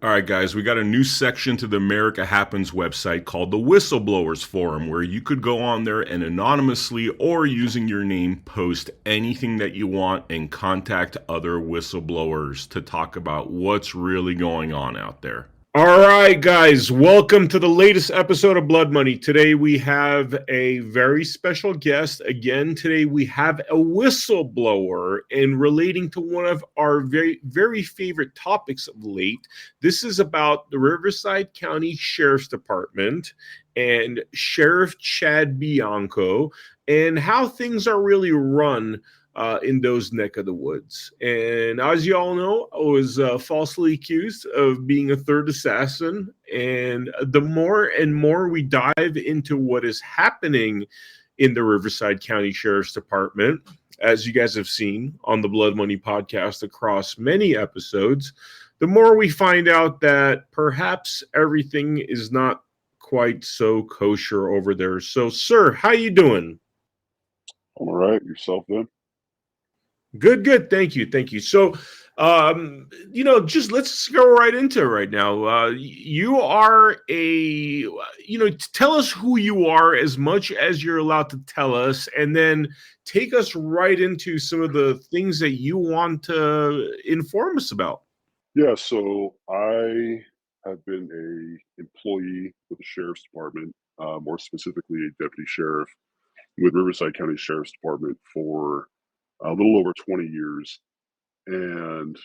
All right, guys, we got a new section to the America Happens website called the Whistleblowers Forum, where you could go on there and anonymously or using your name post anything that you want and contact other whistleblowers to talk about what's really going on out there. All right, guys, welcome to the latest episode of Blood Money. Today we have a very special guest. Again, today we have a whistleblower, and relating to one of our very, very favorite topics of late. This is about the Riverside County Sheriff's Department and Sheriff Chad Bianco and how things are really run in those neck of the woods. And as you all know, I was falsely accused of being a third assassin. And the more and more we dive into what is happening in the Riverside County Sheriff's Department, as you guys have seen on the Blood Money podcast across many episodes, the more we find out that perhaps everything is not quite so kosher over there. So, sir, how you doing? All right, yourself then? Good, good. Thank you. Thank you. So, just let's go right into it right now. You are tell us who you are as much as you're allowed to tell us, and then take us right into some of the things that you want to inform us about. Yeah, so I have been a employee with the sheriff's department, more specifically a deputy sheriff with Riverside County Sheriff's Department for a little over 20 years. And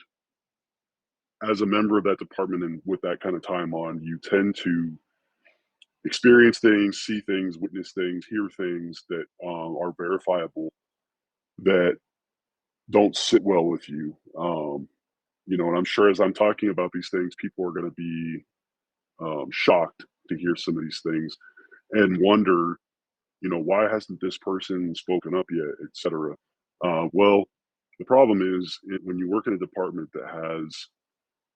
as a member of that department and with that kind of time on, you tend to experience things, see things, witness things, hear things that are verifiable that don't sit well with you. And I'm sure as I'm talking about these things, people are going to be shocked to hear some of these things and wonder, why hasn't this person spoken up yet, et cetera. Well, the problem is when you work in a department that has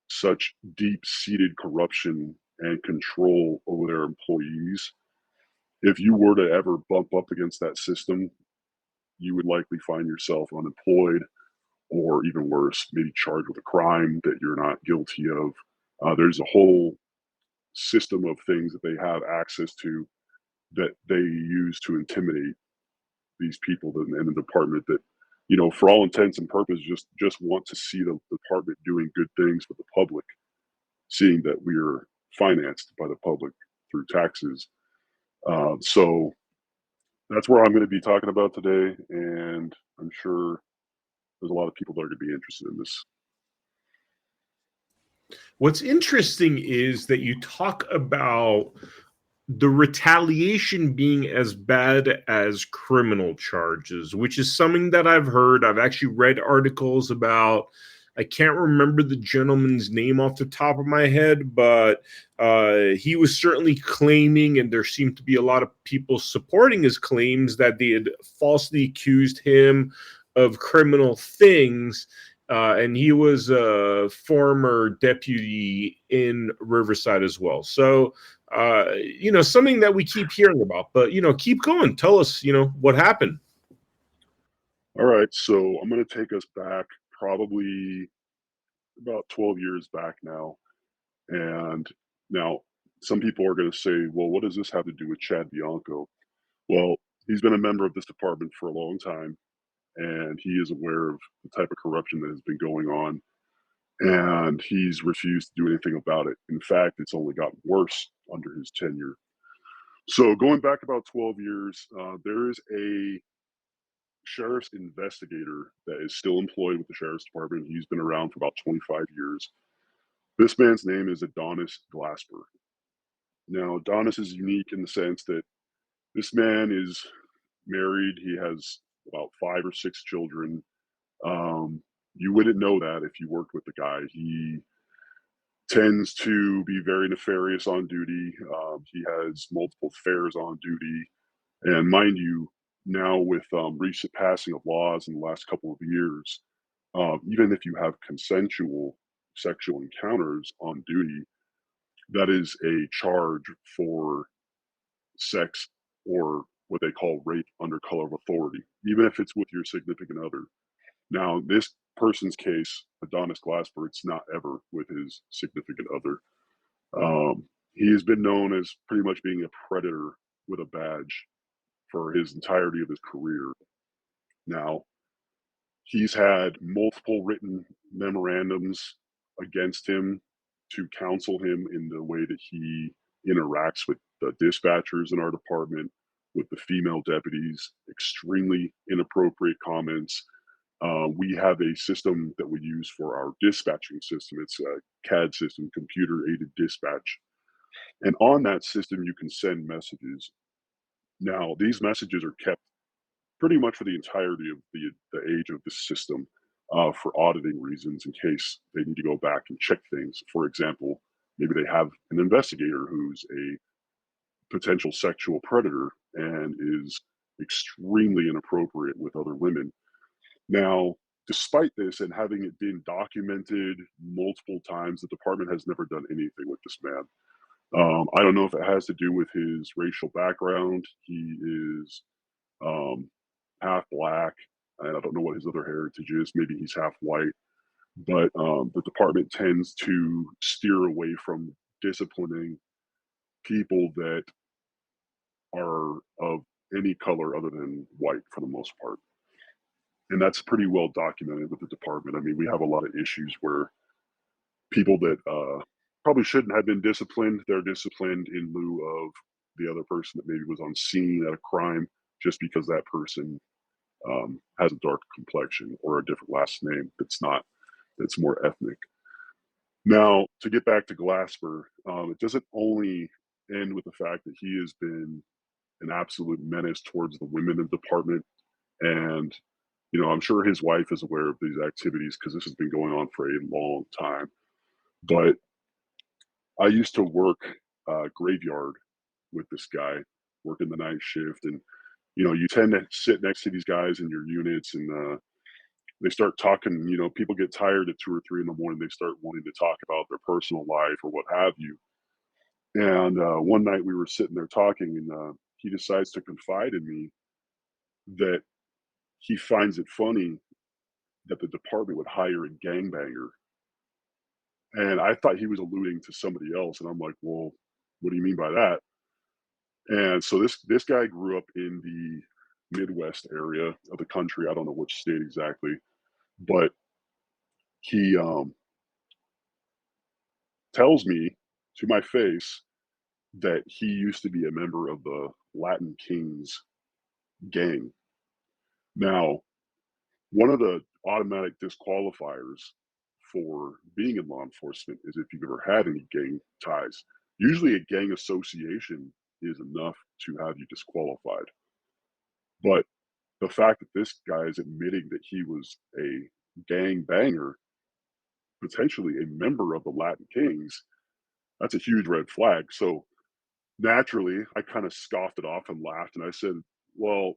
such deep-seated corruption and control over their employees, if you were to ever bump up against that system, you would likely find yourself unemployed or even worse, maybe charged with a crime that you're not guilty of. There's a whole system of things that they have access to that they use to intimidate these people in the department that, for all intents and purposes, just want to see the department doing good things for the public, seeing that we're financed by the public through taxes. So that's where I'm going to be talking about today, and I'm sure there's a lot of people that are going to be interested in this. What's interesting is that you talk about the retaliation being as bad as criminal charges, which is something that I've heard. I've actually read articles about. I can't remember the gentleman's name off the top of my head, but he was certainly claiming, and there seemed to be a lot of people supporting his claims, that they had falsely accused him of criminal things. And he was a former deputy in Riverside as well. So, something that we keep hearing about, but, keep going. Tell us, what happened. All right, so I'm going to take us back probably about 12 years back now. And now some people are going to say, well, what does this have to do with Chad Bianco? Well, he's been a member of this department for a long time, and he is aware of the type of corruption that has been going on, and he's refused to do anything about it. In fact, it's only gotten worse under his tenure. So going back about 12 years, there is a sheriff's investigator that is still employed with the sheriff's department. He's been around for about 25 years. This man's name is Adonis Glasper. Now, Adonis is unique in the sense that this man is married. He has about 5 or 6 children. You wouldn't know that if you worked with the guy. He tends to be very nefarious on duty. He has multiple affairs on duty. And mind you, now with recent passing of laws in the last couple of years, even if you have consensual sexual encounters on duty, that is a charge for sex or what they call rape under color of authority, even if it's with your significant other. Now, this person's case, Adonis Glasper, it's not ever with his significant other. He has been known as pretty much being a predator with a badge for his entirety of his career. Now, he's had multiple written memorandums against him to counsel him in the way that he interacts with the dispatchers in our department, with the female deputies, extremely inappropriate comments. We have a system that we use for our dispatching system. It's a CAD system, computer aided dispatch. And on that system, you can send messages. Now, these messages are kept pretty much for the entirety of the age of the system for auditing reasons in case they need to go back and check things. For example, maybe they have an investigator who's a potential sexual predator and is extremely inappropriate with other women. Now, despite this and having it been documented multiple times, the department has never done anything with this man. I don't know if it has to do with his racial background. He is half black, and I don't know what his other heritage is. Maybe he's half white, but the department tends to steer away from disciplining people that are of any color other than white for the most part. And that's pretty well documented with the department. I mean, we have a lot of issues where people that probably shouldn't have been disciplined, they're disciplined in lieu of the other person that maybe was on scene at a crime just because that person has a dark complexion or a different last name that's more ethnic. Now, to get back to Glasper, it doesn't only end with the fact that he has been an absolute menace towards the women in the department. And, I'm sure his wife is aware of these activities because this has been going on for a long time. But I used to work graveyard with this guy, working the night shift. And, you tend to sit next to these guys in your units and they start talking, people get tired at 2 or 3 in the morning. They start wanting to talk about their personal life or what have you. And one night we were sitting there talking and he decides to confide in me that he finds it funny that the department would hire a gangbanger. And I thought he was alluding to somebody else. And I'm like, well, what do you mean by that? And so this guy grew up in the Midwest area of the country. I don't know which state exactly, but he tells me to my face that he used to be a member of the Latin Kings gang. Now, one of the automatic disqualifiers for being in law enforcement is if you've ever had any gang ties. Usually, a gang association is enough to have you disqualified. But the fact that this guy is admitting that he was a gang banger, potentially a member of the Latin Kings, that's a huge red flag. So naturally, I kind of scoffed it off and laughed, and I said, "Well,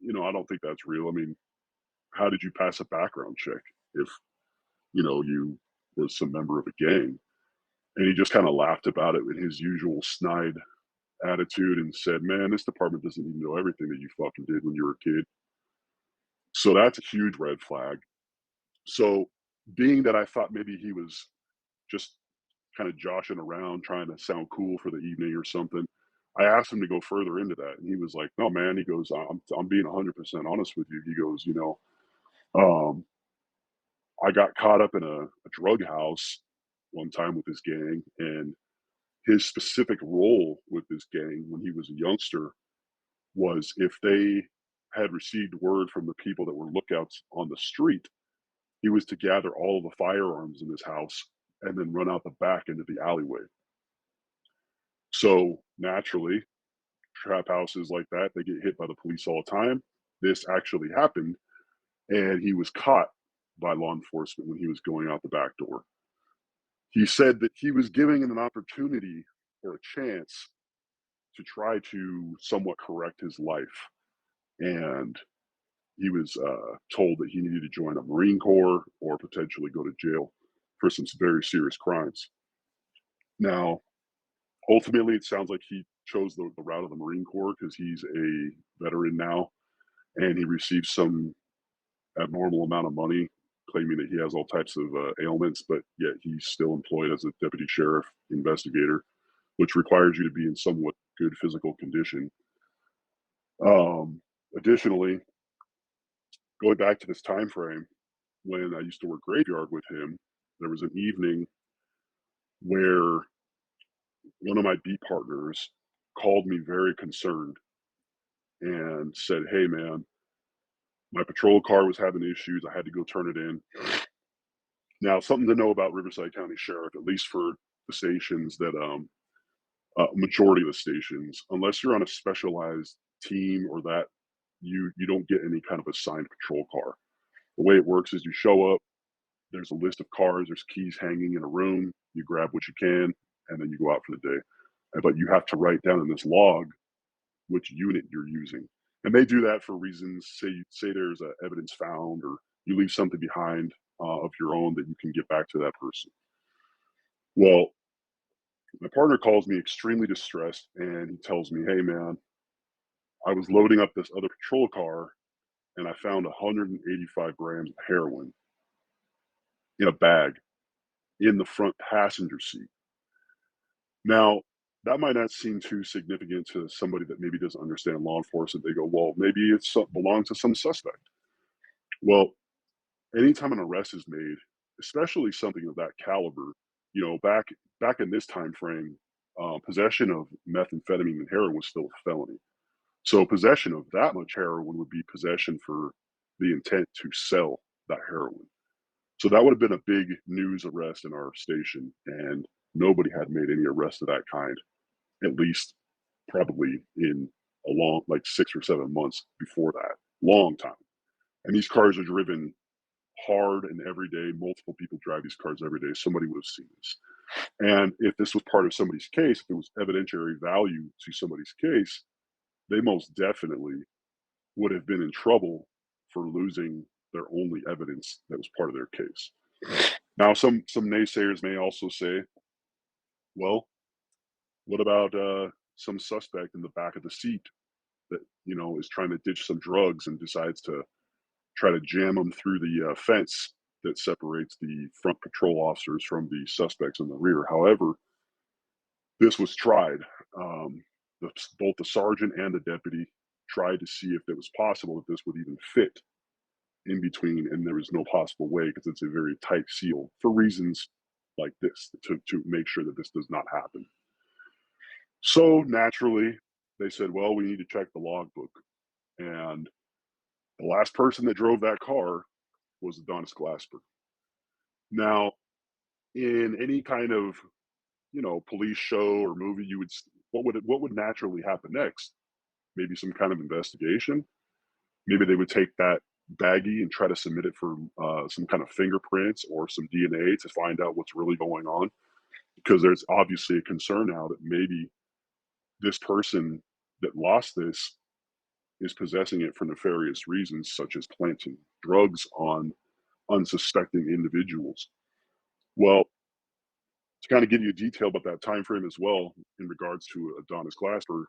I don't think that's real. I mean, how did you pass a background check if you was some member of a gang?" And he just kind of laughed about it with his usual snide attitude and said, "Man, this department doesn't even know everything that you fucking did when you were a kid." So that's a huge red flag. So being that I thought maybe he was just kind of joshing around, trying to sound cool for the evening or something, I asked him to go further into that, and he was like, "No, man." He goes, I'm being 100% honest with you." He goes, um, I got caught up in a drug house one time with his gang, and his specific role with this gang when he was a youngster was if they had received word from the people that were lookouts on the street, he was to gather all of the firearms in his house and then run out the back into the alleyway. So naturally, trap houses like that, they get hit by the police all the time. This actually happened, and he was caught by law enforcement when he was going out the back door. He said that he was giving him an opportunity or a chance to try to somewhat correct his life. And he was told that he needed to join a Marine Corps or potentially go to jail for some very serious crimes. Now, ultimately, it sounds like he chose the route of the Marine Corps because he's a veteran now and he received some abnormal amount of money claiming that he has all types of ailments, but yet he's still employed as a deputy sheriff investigator, which requires you to be in somewhat good physical condition. Additionally, going back to this time frame, when I used to work graveyard with him, there was an evening where one of my beat partners called me very concerned and said, "Hey, man, my patrol car was having issues. I had to go turn it in." Now, something to know about Riverside County Sheriff, at least for the stations that, majority of the stations, unless you're on a specialized team or that, you don't get any kind of assigned patrol car. The way it works is you show up, there's a list of cars, there's keys hanging in a room, you grab what you can, and then you go out for the day. But you have to write down in this log which unit you're using. And they do that for reasons, say there's evidence found or you leave something behind of your own that you can get back to that person. Well, my partner calls me extremely distressed and he tells me, "Hey, man, I was loading up this other patrol car and I found 185 grams of heroin in a bag in the front passenger seat." Now, that might not seem too significant to somebody that maybe doesn't understand law enforcement. They go, "Well, maybe it belongs to some suspect." Well, anytime an arrest is made, especially something of that caliber, back in this time frame, possession of methamphetamine and heroin was still a felony. So possession of that much heroin would be possession for the intent to sell that heroin. So that would have been a big news arrest in our station, and nobody had made any arrests of that kind, at least probably in a long, like 6 or 7 months before that, long time. And these cars are driven hard and every day. Multiple people drive these cars every day. Somebody would have seen this. And if this was part of somebody's case, if there was evidentiary value to somebody's case, they most definitely would have been in trouble for losing their only evidence that was part of their case. Now, some naysayers may also say, "Well, what about some suspect in the back of the seat that is trying to ditch some drugs and decides to try to jam them through the fence that separates the front patrol officers from the suspects in the rear?" However, this was tried. Um, Both the sergeant and the deputy tried to see if it was possible that this would even fit in between, and there was no possible way because it's a very tight seal for reasons like this to make sure that this does not happen. So naturally, they said, "Well, we need to check the logbook." And the last person that drove that car was Adonis Glasper. Now, in any kind of police show or movie, what would naturally happen next? Maybe some kind of investigation. Maybe they would take that baggie and try to submit it for some kind of fingerprints or some DNA to find out what's really going on. Because there's obviously a concern now that maybe this person that lost this is possessing it for nefarious reasons, such as planting drugs on unsuspecting individuals. Well, to kind of give you a detail about that time frame as well, in regards to Adonis Glasper,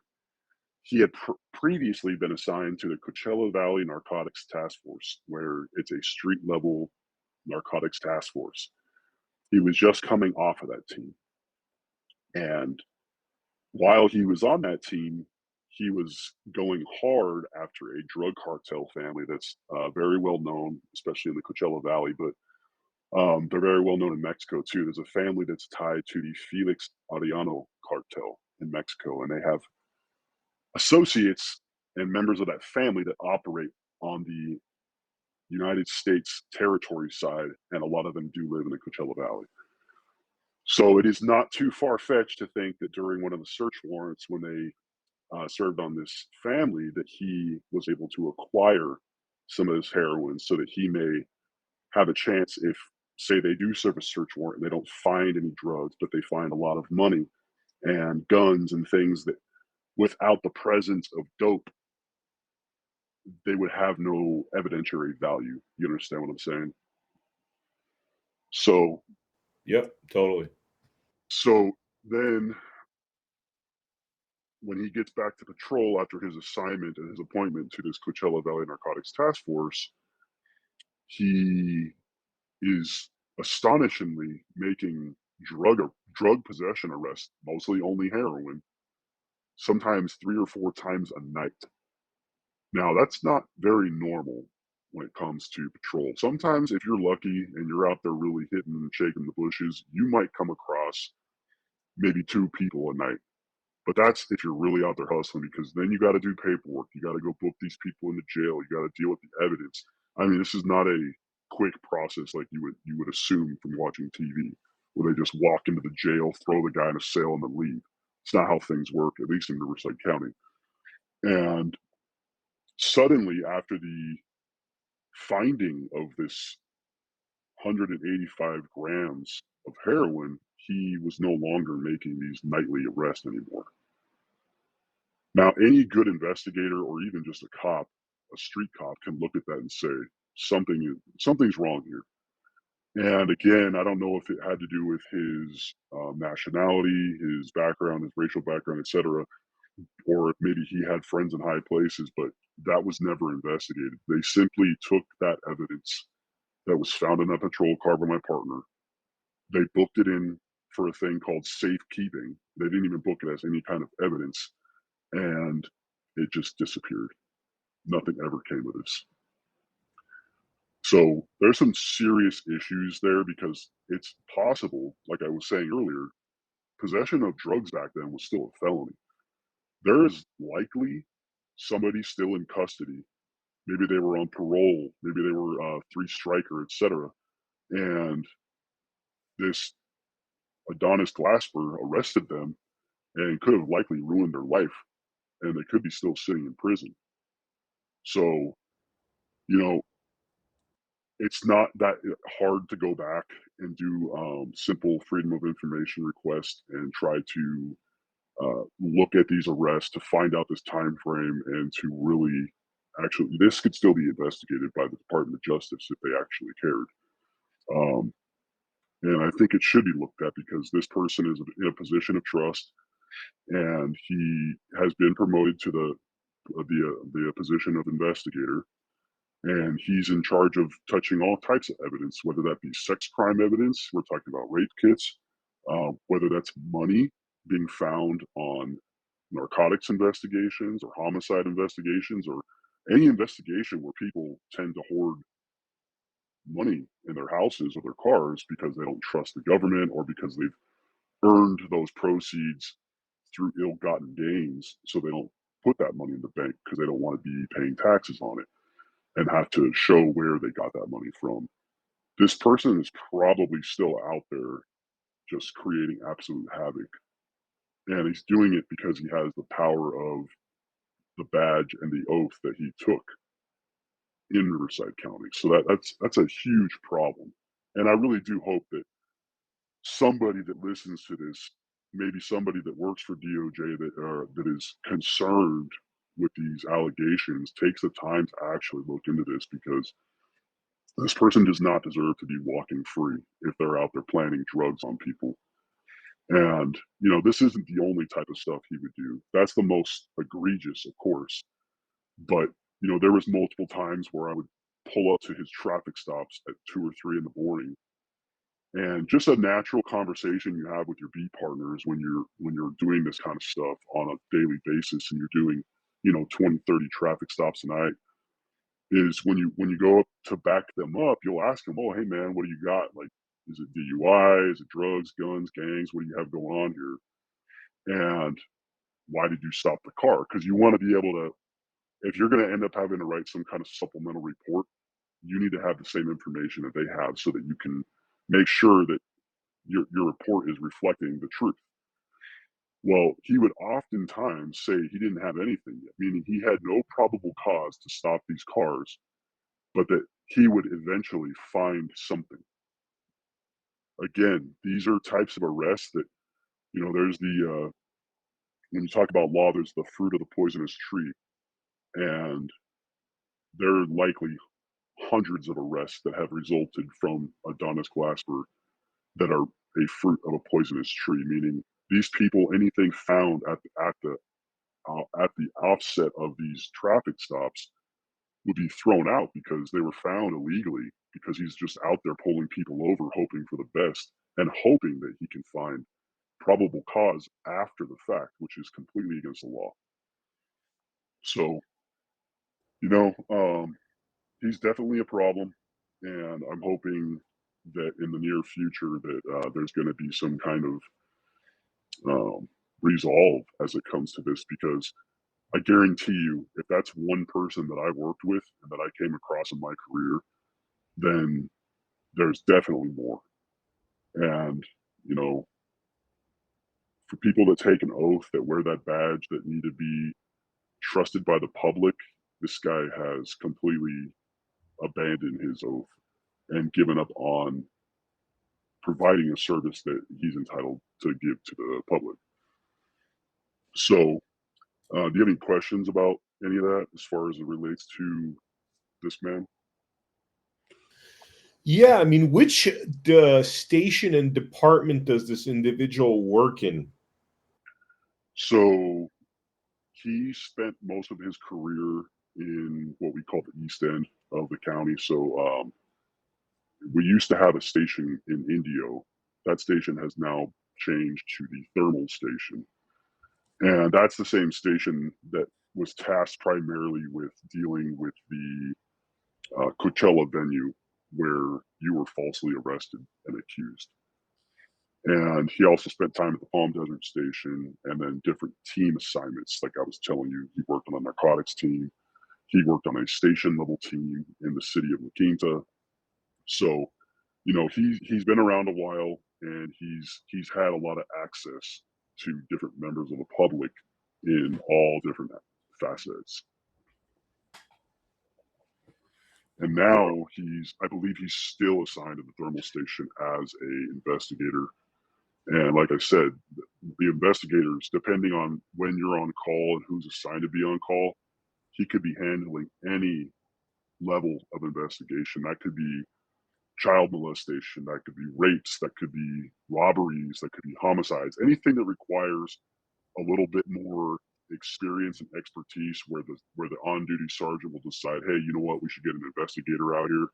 he had previously been assigned to the Coachella Valley Narcotics Task Force, where it's a street level narcotics task force. He was just coming off of that team. And while he was on that team, he was going hard after a drug cartel family that's very well known, especially in the Coachella Valley, but they're very well known in Mexico too. There's a family that's tied to the Felix Arellano cartel in Mexico, and they have associates and members of that family that operate on the United States territory side, and a lot of them do live in the Coachella Valley. So it is not too far fetched to think that during one of the search warrants, when they served on this family, that he was able to acquire some of this heroin so that he may have a chance if, say, they do serve a search warrant and they don't find any drugs, but they find a lot of money and guns and things that without the presence of dope, they would have no evidentiary value. You understand what I'm saying? So, Yep, totally. so then when he gets back to patrol after his assignment and his appointment to this Coachella Valley Narcotics Task Force, he is astonishingly making drug possession arrests, mostly only heroin, sometimes 3 or 4 times a night. Now, that's not very normal when it comes to patrol. Sometimes, if you're lucky and you're out there really hitting and shaking the bushes, you might come across maybe 2 people a night. But that's if you're really out there hustling, because then you got to do paperwork. You got to go book these people into jail. You got to deal with the evidence. I mean, this is not a quick process like you would assume from watching TV, where they just walk into the jail, throw the guy in a cell, and then leave. It's not how things work, at least in Riverside County. And suddenly, after the finding of this 185 grams of heroin, he was no longer making these nightly arrests anymore. Now, any good investigator or even just a cop, a street cop, can look at that and say something's wrong here. And again, I don't know if it had to do with his nationality, his background, his racial background, etc., or if maybe he had friends in high places, but that was never investigated. They simply took that evidence that was found in that patrol car by my partner. They booked it in for a thing called safekeeping. They didn't even book it as any kind of evidence, and it just disappeared. Nothing ever came of this. So there's some serious issues there, because it's possible, like I was saying earlier, possession of drugs back then was still a felony. There is likely somebody still in custody. Maybe they were on parole, maybe they were three striker, etc. And this Adonis Glasper arrested them and could have likely ruined their life, and they could be still sitting in prison. So, you know, it's not that hard to go back and do simple freedom of information request and try to look at these arrests to find out this time frame, and to really actually, this could still be investigated by the Department of Justice if they actually cared. Um, and I think it should be looked at, because this person is in a position of trust, and he has been promoted to the position of investigator, and he's in charge of touching all types of evidence, whether that be sex crime evidence. We're talking about rape kits, whether that's money being found on narcotics investigations or homicide investigations, or any investigation where people tend to hoard money in their houses or their cars because they don't trust the government, or because they've earned those proceeds through ill-gotten gains, so they don't put that money in the bank because they don't want to be paying taxes on it and have to show where they got that money from. This person is probably still out there just creating absolute havoc. And he's doing it because he has the power of the badge and the oath that he took in Riverside County. So that's a huge problem. And I really do hope that somebody that listens to this, maybe somebody that works for DOJ that is concerned with these allegations, takes the time to actually look into this, because this person does not deserve to be walking free if they're out there planting drugs on people. And, this isn't the only type of stuff he would do. That's the most egregious, of course. But, there was multiple times where I would pull up to his traffic stops at 2 or 3 in the morning. And just a natural conversation you have with your beat partners when you're doing this kind of stuff on a daily basis, and you're doing, 20, 30 traffic stops a night, is when you go up to back them up, you'll ask them, "Oh, hey man, what do you got? Like, is it DUI? Is it drugs, guns, gangs? What do you have going on here? And why did you stop the car?" Because you want to be able to, if you're going to end up having to write some kind of supplemental report, you need to have the same information that they have, so that you can make sure that your report is reflecting the truth. Well, he would oftentimes say he didn't have anything yet, meaning he had no probable cause to stop these cars, but that he would eventually find something. Again, these are types of arrests that, there's when you talk about law, there's the fruit of the poisonous tree. And there are likely hundreds of arrests that have resulted from Adonis Glasper that are a fruit of a poisonous tree, meaning these people, anything found at the offset of these traffic stops, would be thrown out because they were found illegally. because he's just out there pulling people over, hoping for the best and hoping that he can find probable cause after the fact, which is completely against the law. So, you know, he's definitely a problem, and I'm hoping that in the near future that there's going to be some kind of resolve as it comes to this, because I guarantee you, if that's one person that I worked with and that I came across in my career, then there's definitely more. And, you know, for people that take an oath, that wear that badge, that need to be trusted by the public, this guy has completely abandoned his oath and given up on providing a service that he's entitled to give to the public. So, do you have any questions about any of that as far as it relates to this man? Yeah, I mean, which station and department does this individual work in? So, he spent most of his career in what we call the East End of the county. So, we used to have a station in Indio. That station has now changed to the thermal station. And that's the same station that was tasked primarily with dealing with the Coachella venue where you were falsely arrested and accused. And he also spent time at the Palm Desert station and then different team assignments. Like I was telling you, he worked on a narcotics team. He worked on a station level team in the city of La Quinta. So, you know, he's been around a while, and he's had a lot of access to different members of the public in all different facets. And now I believe he's still assigned to the thermal station as a investigator. And like I said, the investigators, depending on when you're on call and who's assigned to be on call, he could be handling any level of investigation. That could be child molestation, that could be rapes, that could be robberies, that could be homicides, anything that requires a little bit more experience and expertise, where the on-duty sergeant will decide, hey, you know what, we should get an investigator out here.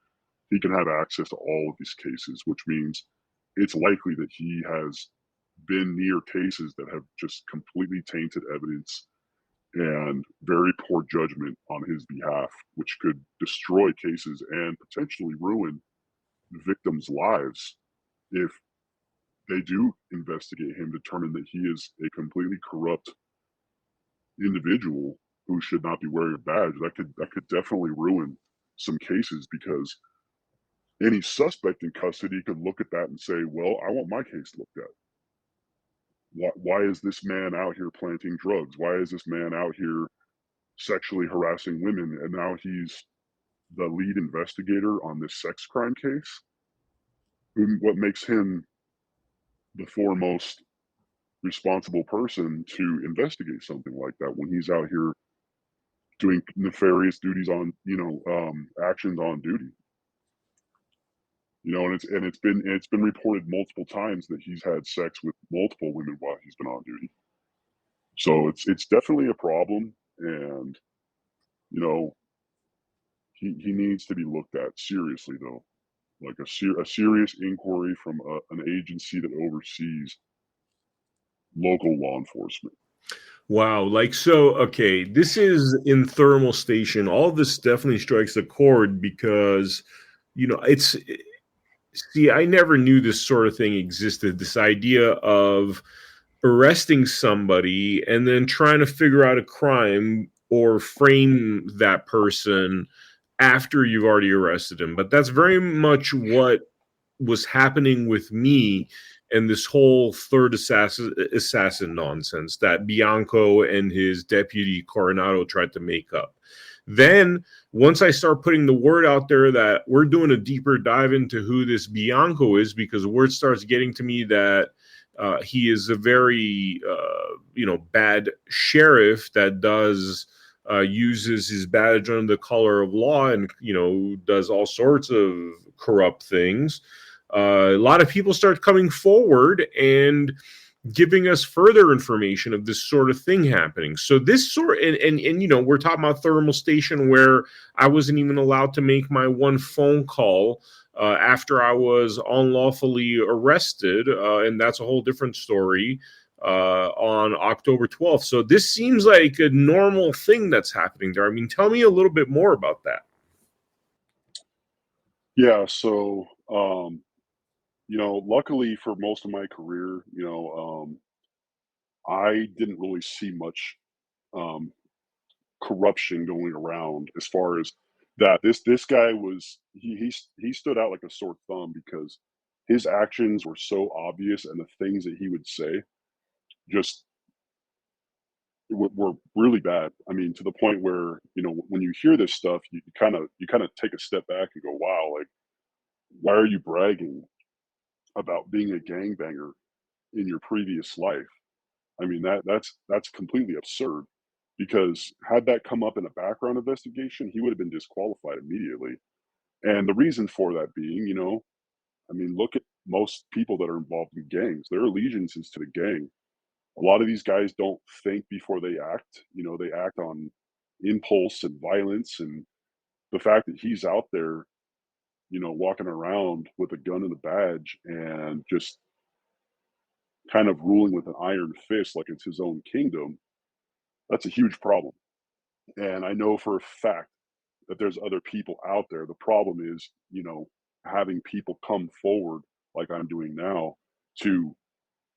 He can have access to all of these cases, which means it's likely that he has been near cases that have just completely tainted evidence and very poor judgment on his behalf, which could destroy cases and potentially ruin victims' lives if they do investigate him, determine that he is a completely corrupt individual who should not be wearing a badge. That could definitely ruin some cases, because any suspect in custody could look at that and say, well, I want my case looked at. Why is this man out here planting drugs? Why is this man out here sexually harassing women? And now he's the lead investigator on this sex crime case. What makes him the foremost responsible person to investigate something like that when he's out here doing nefarious duties on, actions on duty? And it's been reported multiple times that he's had sex with multiple women while he's been on duty. So it's definitely a problem, and you know he needs to be looked at seriously, though, like a serious inquiry from an agency that oversees local law enforcement. Wow, like so okay, this is in thermal station. All this definitely strikes a chord because it's see, I never knew this sort of thing existed. This idea of arresting somebody and then trying to figure out a crime or frame that person after you've already arrested him. But that's very much what was happening with me and this whole third assassin nonsense that Bianco and his deputy Coronado tried to make up. Then once I start putting the word out there that we're doing a deeper dive into who this Bianco is, because word starts getting to me that he is a very bad sheriff that uses his badge under the color of law and does all sorts of corrupt things. A lot of people start coming forward and giving us further information of this sort of thing happening. So this sort and you know, we're talking about thermal station where I wasn't even allowed to make my one phone call after I was unlawfully arrested, and that's a whole different story. On October 12th. So this seems like a normal thing that's happening there. I mean, tell me a little bit more about that. Yeah, so luckily for most of my career, I didn't really see much um, corruption going around as far as that. This guy was he stood out like a sore thumb because his actions were so obvious, and the things that he would say just were really bad. I mean, to the point where when you hear this stuff, you kind of take a step back and go, "Wow, like why are you bragging about being a gangbanger in your previous life?" I mean, that's completely absurd because had that come up in a background investigation, he would have been disqualified immediately. And the reason for that being, I mean, look at most people that are involved in gangs. Their allegiance is to the gang. A lot of these guys don't think before they act. They act on impulse and violence. And the fact that he's out there, walking around with a gun and a badge and just kind of ruling with an iron fist like it's his own kingdom, that's a huge problem. And I know for a fact that there's other people out there. The problem is, having people come forward like I'm doing now to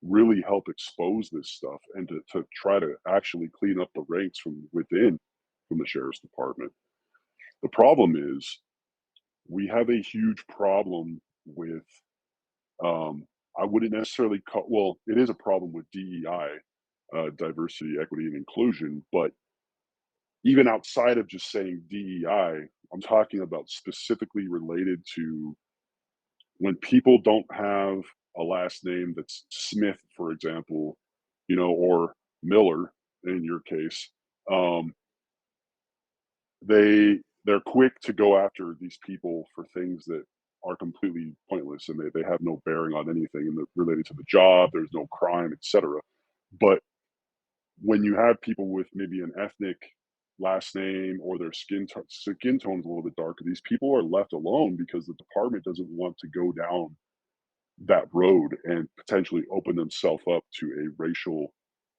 really help expose this stuff and to try to actually clean up the ranks from within from the sheriff's department. The problem is we have a huge problem with I wouldn't necessarily call well, it is a problem with DEI, diversity, equity, and inclusion, but even outside of just saying DEI, I'm talking about specifically related to when people don't have a last name that's Smith, for example, or Miller in your case. Um, they're quick to go after these people for things that are completely pointless and they have no bearing on anything and related to the job. There's no crime, etc. But when you have people with maybe an ethnic last name or their skin tone's a little bit darker, these people are left alone because the department doesn't want to go down that road and potentially open themselves up to a racial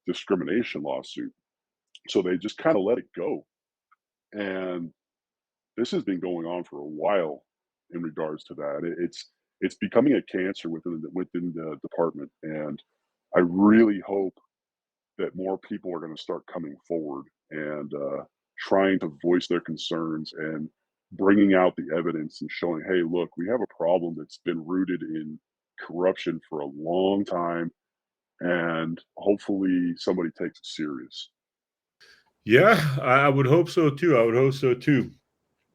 discrimination lawsuit. So they just kind of let it go. And this has been going on for a while in regards to that. It's becoming a cancer within the department, and I really hope that more people are going to start coming forward and trying to voice their concerns and bringing out the evidence and showing, hey, look, we have a problem that's been rooted in corruption for a long time, and hopefully somebody takes it serious. Yeah, I would hope so too. I would hope so too.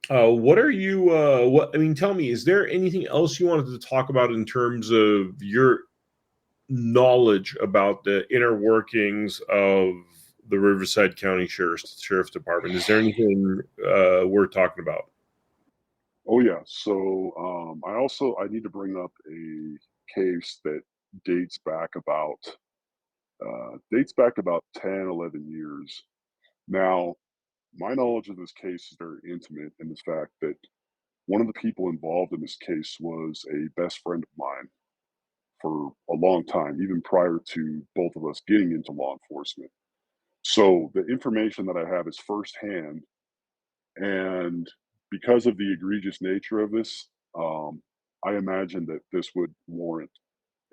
What are you? What I mean, tell me, is there anything else you wanted to talk about in terms of your knowledge about the inner workings of the Riverside County Sheriff's Department? Is there anything worth talking about? Oh yeah. So I need to bring up a case that dates back about dates back about 10, 11 years. Now, my knowledge of this case is very intimate in the fact that one of the people involved in this case was a best friend of mine for a long time, even prior to both of us getting into law enforcement. So the information that I have is firsthand, and because of the egregious nature of this, I imagine that this would warrant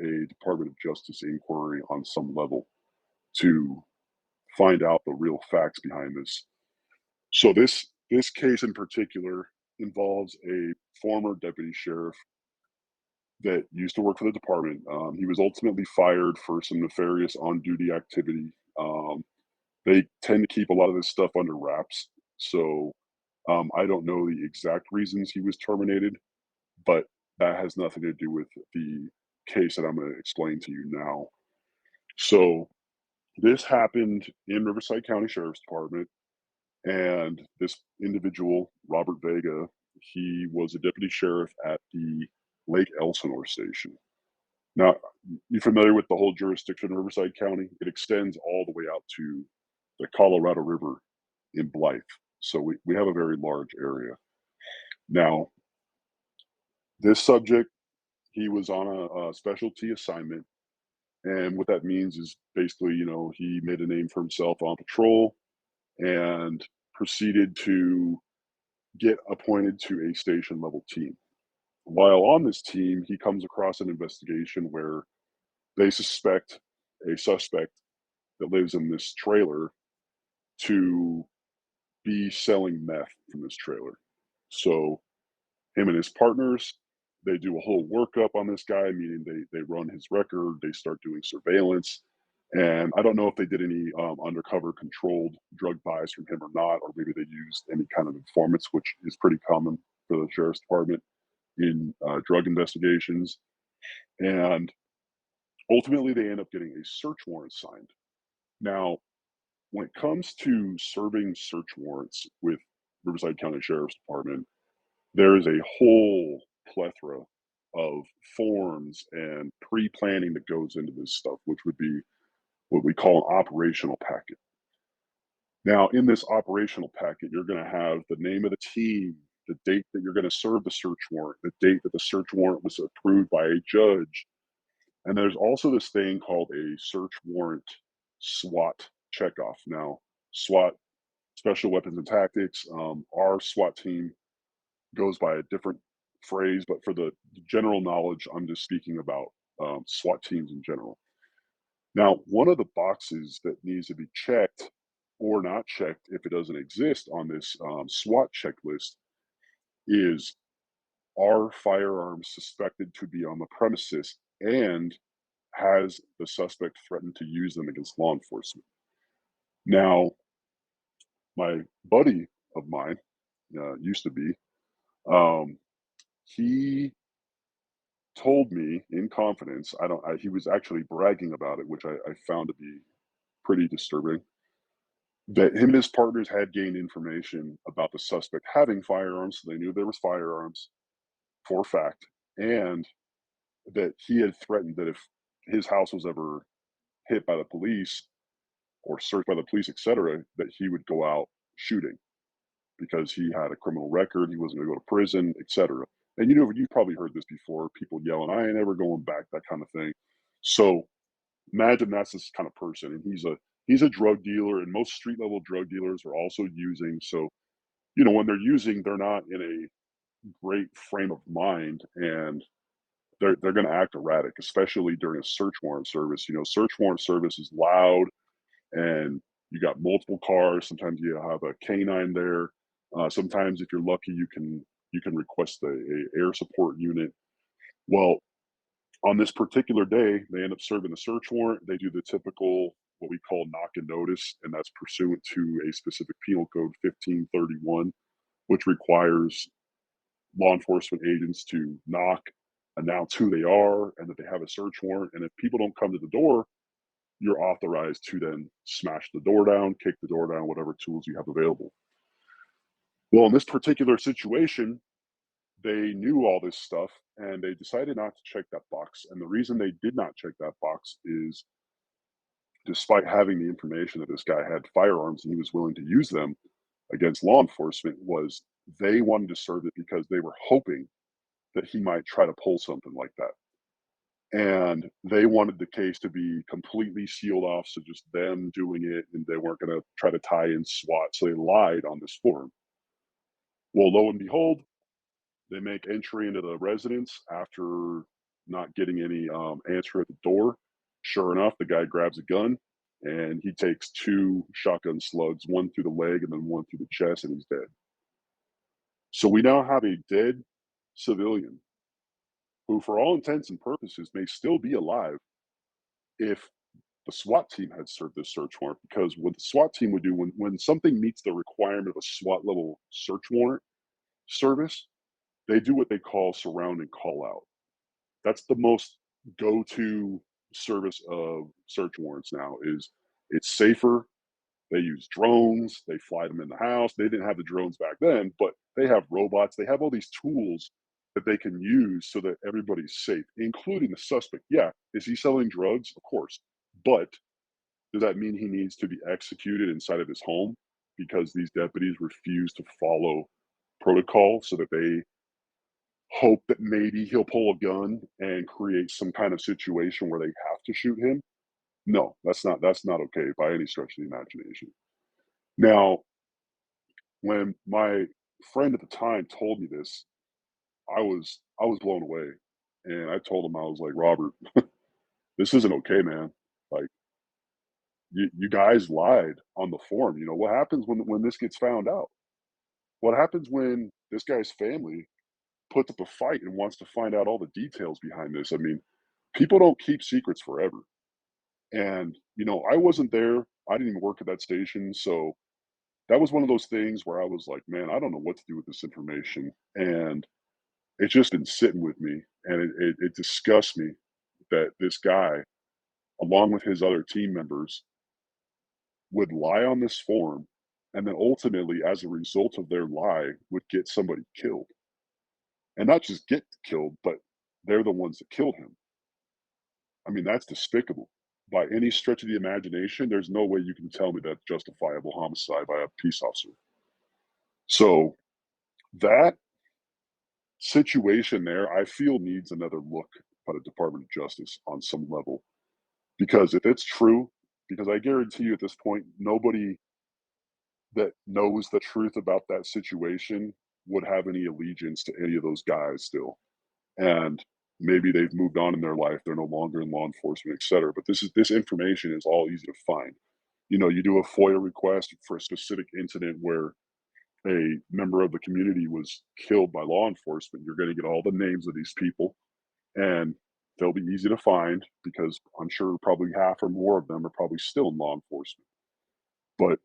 a Department of Justice inquiry on some level to find out the real facts behind this. So this case in particular involves a former deputy sheriff that used to work for the department. He was ultimately fired for some nefarious on-duty activity. They tend to keep a lot of this stuff under wraps, so I don't know the exact reasons he was terminated, but that has nothing to do with the case that I'm going to explain to you now. So this happened in Riverside County Sheriff's Department, and this individual, Robert Vega, he was a deputy sheriff at the Lake Elsinore station. Now, you familiar with the whole jurisdiction of Riverside County? It extends all the way out to the Colorado River in Blythe. So we have a very large area. Now, this subject, he was on a specialty assignment. And what that means is basically, he made a name for himself on patrol and proceeded to get appointed to a station level team. While on this team, he comes across an investigation where they suspect a suspect that lives in this trailer to be selling meth from this trailer. So him and his partners, they do a whole workup on this guy, meaning they run his record, they start doing surveillance. And I don't know if they did any undercover controlled drug buys from him or not, or maybe they used any kind of informants, which is pretty common for the sheriff's department in drug investigations. And ultimately, they end up getting a search warrant signed. Now, when it comes to serving search warrants with Riverside County Sheriff's Department, there is a whole plethora of forms and pre-planning that goes into this stuff, which would be what we call an operational packet. Now, in this operational packet, you're going to have the name of the team, the date that you're going to serve the search warrant, the date that the search warrant was approved by a judge. And there's also this thing called a search warrant SWAT checkoff. Now, SWAT, Special Weapons and Tactics, our SWAT team goes by a different phrase, but for the general knowledge, I'm just speaking about SWAT teams in general. Now, one of the boxes that needs to be checked or not checked if it doesn't exist on this SWAT checklist is, are firearms suspected to be on the premises, and has the suspect threatened to use them against law enforcement? Now, my buddy of mine used to be, um, he told me in confidence, he was actually bragging about it, which I found to be pretty disturbing, that him and his partners had gained information about the suspect having firearms. So they knew there was firearms for a fact, and that he had threatened that if his house was ever hit by the police or searched by the police, etc., that he would go out shooting because he had a criminal record, he wasn't going to go to prison, etc. And you've probably heard this before, people yelling, "I ain't ever going back," that kind of thing. So imagine that's this kind of person, and he's a drug dealer, and most street level drug dealers are also using. So when they're using, they're not in a great frame of mind, and they're going to act erratic, especially during a search warrant service. Search warrant service is loud, and you got multiple cars. Sometimes you have a canine there. Sometimes, if you're lucky, you can request a air support unit. Well, on this particular day, they end up serving the search warrant. They do the typical, what we call knock and notice, and that's pursuant to a specific penal code 1531, which requires law enforcement agents to knock, announce who they are, and that they have a search warrant. And if people don't come to the door, you're authorized to then smash the door down, kick the door down, whatever tools you have available. Well, in this particular situation, they knew all this stuff and they decided not to check that box. And the reason they did not check that box is, despite having the information that this guy had firearms and he was willing to use them against law enforcement, was they wanted to serve it because they were hoping that he might try to pull something like that. And they wanted the case to be completely sealed off, so just them doing it, and they weren't going to try to tie in SWAT. So they lied on this form. Well, lo and behold, they make entry into the residence after not getting any answer at the door. Sure enough, the guy grabs a gun and he takes two shotgun slugs, one through the leg and then one through the chest, and he's dead. So we now have a dead civilian who, for all intents and purposes, may still be alive if the SWAT team had served this search warrant. Because what the SWAT team would do when something meets the requirement of a SWAT level search warrant service, they do what they call surround and call out. That's the most go-to service of search warrants now. Is it's safer. They use drones. They fly them in the house. They didn't have the drones back then, but they have robots. They have all these tools that they can use so that everybody's safe, including the suspect. Yeah, is he selling drugs? Of course. But does that mean he needs to be executed inside of his home because these deputies refuse to follow protocol so that they hope that maybe he'll pull a gun and create some kind of situation where they have to shoot him? No, that's not okay by any stretch of the imagination. Now, when my friend at the time told me this, I was blown away. And I told him, I was like, Robert, this isn't okay, man. Like you guys lied on the form. You know, what happens when this gets found out? What happens when this guy's family puts up a fight and wants to find out all the details behind this? I mean, people don't keep secrets forever. And, you know, I wasn't there. I didn't even work at that station. So that was one of those things where I was like, man, I don't know what to do with this information. And it's just been sitting with me. And it disgusts me that this guy, along with his other team members, would lie on this form. And then ultimately, as a result of their lie, would get somebody killed. And not just get killed, but they're the ones that killed him. I mean, that's despicable. By any stretch of the imagination, there's no way you can tell me that's justifiable homicide by a peace officer. So that situation there, I feel needs another look by the Department of Justice on some level. Because if it's true, because I guarantee you at this point, nobody that knows the truth about that situation would have any allegiance to any of those guys still. And maybe they've moved on in their life, they're no longer in law enforcement, et cetera. But this information is all easy to find. You know, you do a FOIA request for a specific incident where a member of the community was killed by law enforcement, you're going to get all the names of these people, and they'll be easy to find because I'm sure probably half or more of them are probably still in law enforcement. But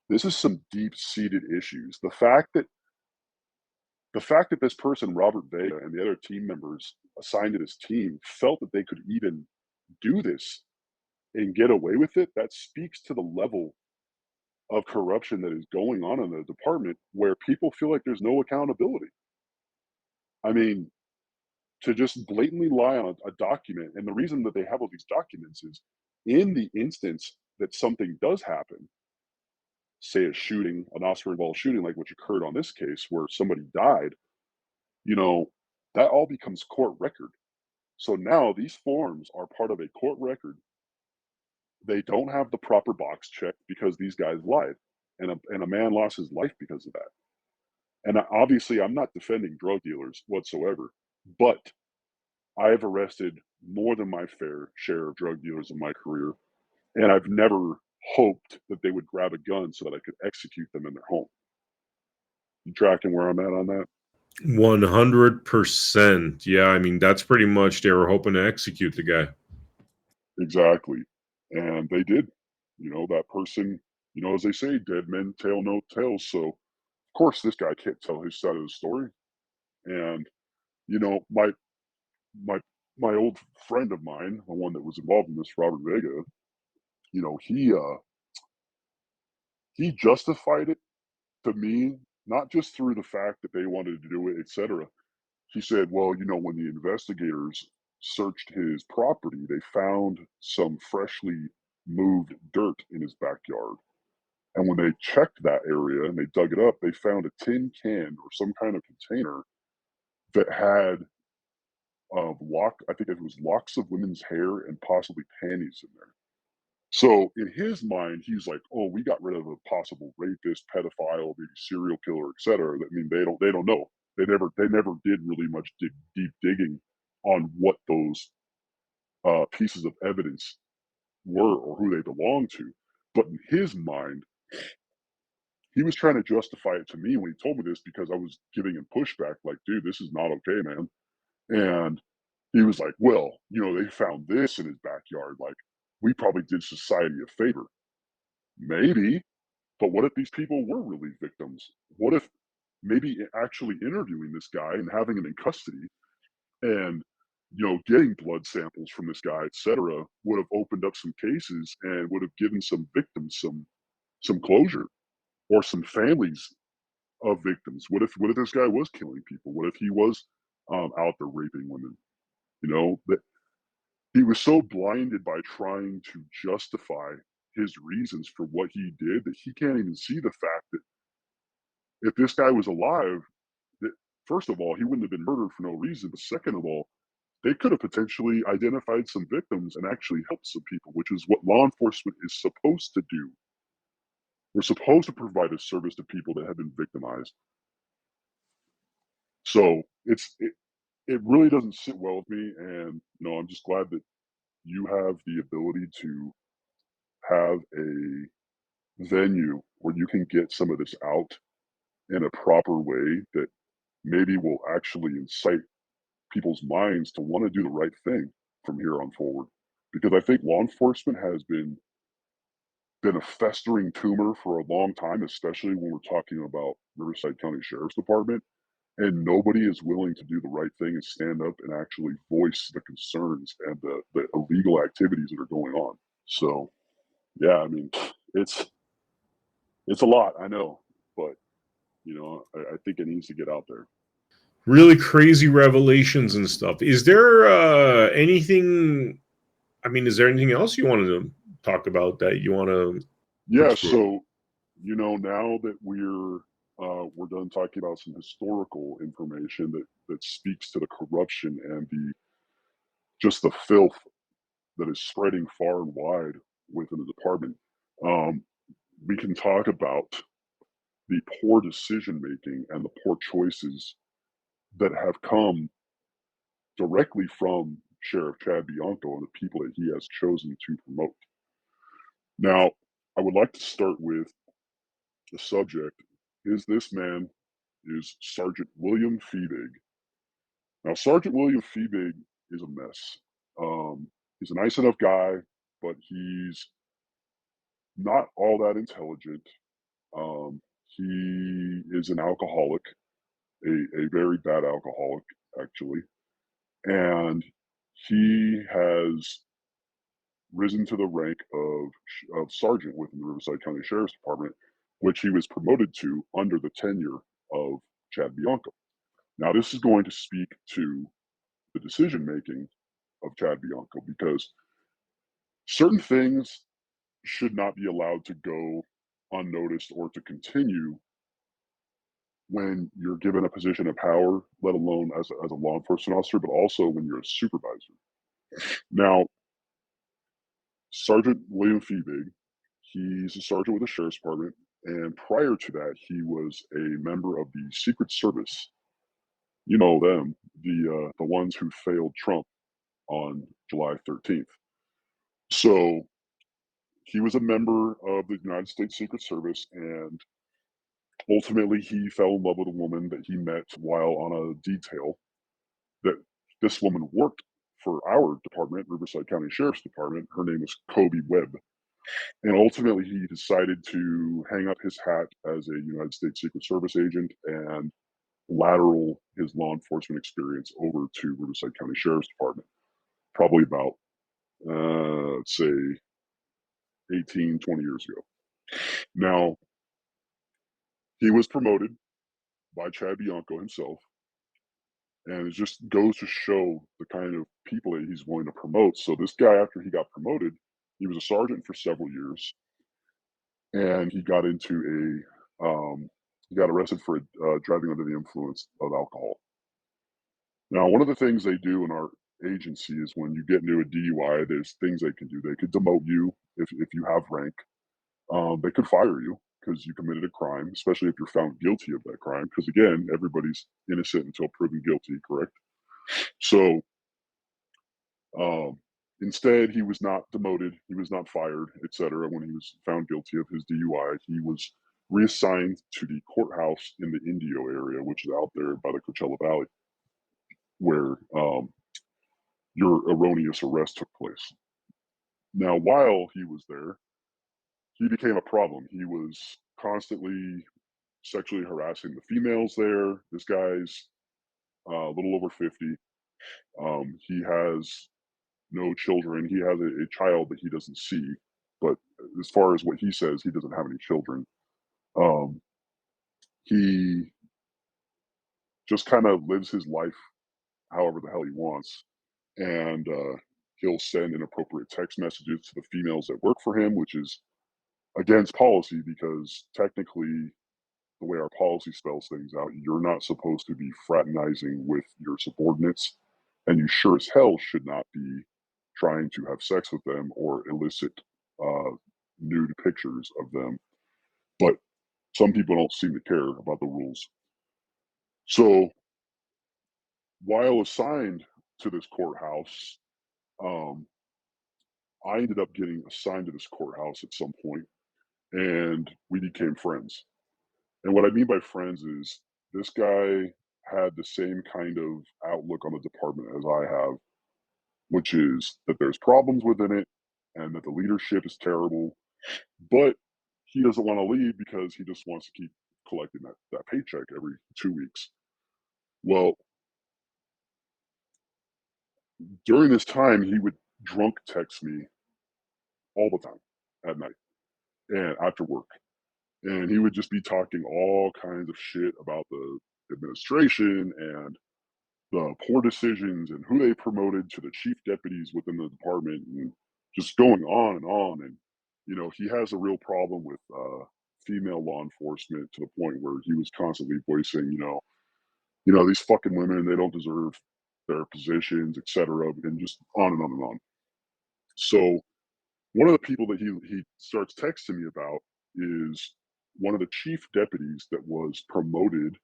this is some deep-seated issues. The fact that this person, Robert Vega, and the other team members assigned to this team felt that they could even do this and get away with it, that speaks to the level of corruption that is going on in the department where people feel like there's no accountability. I mean, to just blatantly lie on a document, and the reason that they have all these documents is in the instance that something does happen, say a shooting, an Oscar involved shooting, like which occurred on this case where somebody died, you know, that all becomes court record. So now these forms are part of a court record. They don't have the proper box checked because these guys lied, and a man lost his life because of that. And obviously, I'm not defending drug dealers whatsoever, but I have arrested more than my fair share of drug dealers in my career, and I've never hoped that they would grab a gun so that I could execute them in their home. You tracking where I'm at on that? 100%. Yeah, I mean, that's pretty much they were hoping to execute the guy. Exactly. And they did. You know, that person, you know, as they say, dead men tell no tales. So, of course, this guy can't tell his side of the story. And, you know, my my old friend of mine, the one that was involved in this, Robert Vega, you know, he justified it to me, not just through the fact that they wanted to do it, etc. He said, well, you know, when the investigators searched his property, they found some freshly moved dirt in his backyard. And when they checked that area and they dug it up, they found a tin can or some kind of container that had I think it was locks of women's hair and possibly panties in there. So in his mind, he's like, "Oh, we got rid of a possible rapist, pedophile, maybe serial killer, etc." I mean, they don't know. They never did really much deep digging on what those pieces of evidence were or who they belonged to. But in his mind, he was trying to justify it to me when he told me this because I was giving him pushback, like, "Dude, this is not okay, man." And he was like, "Well, you know, they found this in his backyard. Like, we probably did society a favor." Maybe. But what if these people were really victims? What if maybe actually interviewing this guy and having him in custody and getting blood samples from this guy, etc., would have opened up some cases and would have given some victims some closure or some families of victims. What if this guy was killing people? What if he was out there raping women. That he was so blinded by trying to justify his reasons for what he did that he can't even see the fact that if this guy was alive, that first of all, he wouldn't have been murdered for no reason. But second of all, they could have potentially identified some victims and actually helped some people, which is what law enforcement is supposed to do. We're supposed to provide a service to people that have been victimized. So it really doesn't sit well with me, and I'm just glad that you have the ability to have a venue where you can get some of this out in a proper way that maybe will actually incite people's minds to want to do the right thing from here on forward. Because I think law enforcement has been a festering tumor for a long time, especially when we're talking about Riverside County Sheriff's Department. And nobody is willing to do the right thing and stand up and actually voice the concerns and the illegal activities that are going on. So yeah, I mean, it's it's a lot, I know, but I think it needs to get out there. Really crazy revelations and stuff. Is there anything? I mean, is there anything else you wanted to talk about that you want to Yeah, explore? so now that we're done talking about some historical information that speaks to the corruption and the just the filth that is spreading far and wide within the department. Um, we can talk about the poor decision making and the poor choices that have come directly from Sheriff Chad Bianco and the people that he has chosen to promote. Now, I would like to start with the subject. This man is Sergeant William Feebig. Now, Sergeant William Feebig is a mess. He's a nice enough guy, but he's not all that intelligent. He is an alcoholic, a very bad alcoholic, actually. And he has risen to the rank of sergeant within the Riverside County Sheriff's Department, which he was promoted to under the tenure of Chad Bianco. Now, this is going to speak to the decision making of Chad Bianco because certain things should not be allowed to go unnoticed or to continue when you're given a position of power, let alone as a law enforcement officer, but also when you're a supervisor. Now, Sergeant William Feebig, he's a sergeant with the Sheriff's Department, and prior to that, he was a member of the Secret Service. You know them, the ones who failed Trump on July 13th. So he was a member of the United States Secret Service, and ultimately he fell in love with a woman that he met while on a detail that this woman worked for our department, Riverside County Sheriff's Department. Her name is Kobe Webb. And ultimately, he decided to hang up his hat as a United States Secret Service agent and lateral his law enforcement experience over to Riverside County Sheriff's Department, probably about, let's say, 18, 20 years ago. Now, he was promoted by Chad Bianco himself, and it just goes to show the kind of people that he's willing to promote. So this guy, after he got promoted, he was a sergeant for several years, and he got arrested for driving under the influence of alcohol. Now, one of the things they do in our agency is when you get into a DUI, there's things they can do. They could demote you if you have rank. They could fire you because you committed a crime, especially if you're found guilty of that crime. Because again, everybody's innocent until proven guilty, correct? So um, instead, he was not demoted, he was not fired, etc. When he was found guilty of his DUI, he was reassigned to the courthouse in the Indio area, which is out there by the Coachella Valley, where your erroneous arrest took place. Now, while he was there, he became a problem. He was constantly sexually harassing the females there. This guy's a little over 50. He has no children. He has a child that he doesn't see, but as far as what he says, he doesn't have any children. Um, he just kind of lives his life however the hell he wants, and he'll send inappropriate text messages to the females that work for him, which is against policy because technically the way our policy spells things out, you're not supposed to be fraternizing with your subordinates, and you sure as hell should not be trying to have sex with them or elicit uh, nude pictures of them. But some people don't seem to care about the rules. So while assigned to this courthouse, um, I ended up getting assigned to this courthouse at some point, and we became friends. And what I mean by friends is this guy had the same kind of outlook on the department as I have, which is that there's problems within it and that the leadership is terrible, but he doesn't want to leave because he just wants to keep collecting that paycheck every 2 weeks. Well, during this time, he would drunk text me all the time at night and after work. And he would just be talking all kinds of shit about the administration and the poor decisions and who they promoted to the chief deputies within the department and just going on and on. And, he has a real problem with female law enforcement to the point where he was constantly voicing, these fucking women, they don't deserve their positions, etc., and just on and on and on. So one of the people that he starts texting me about is one of the chief deputies that was promoted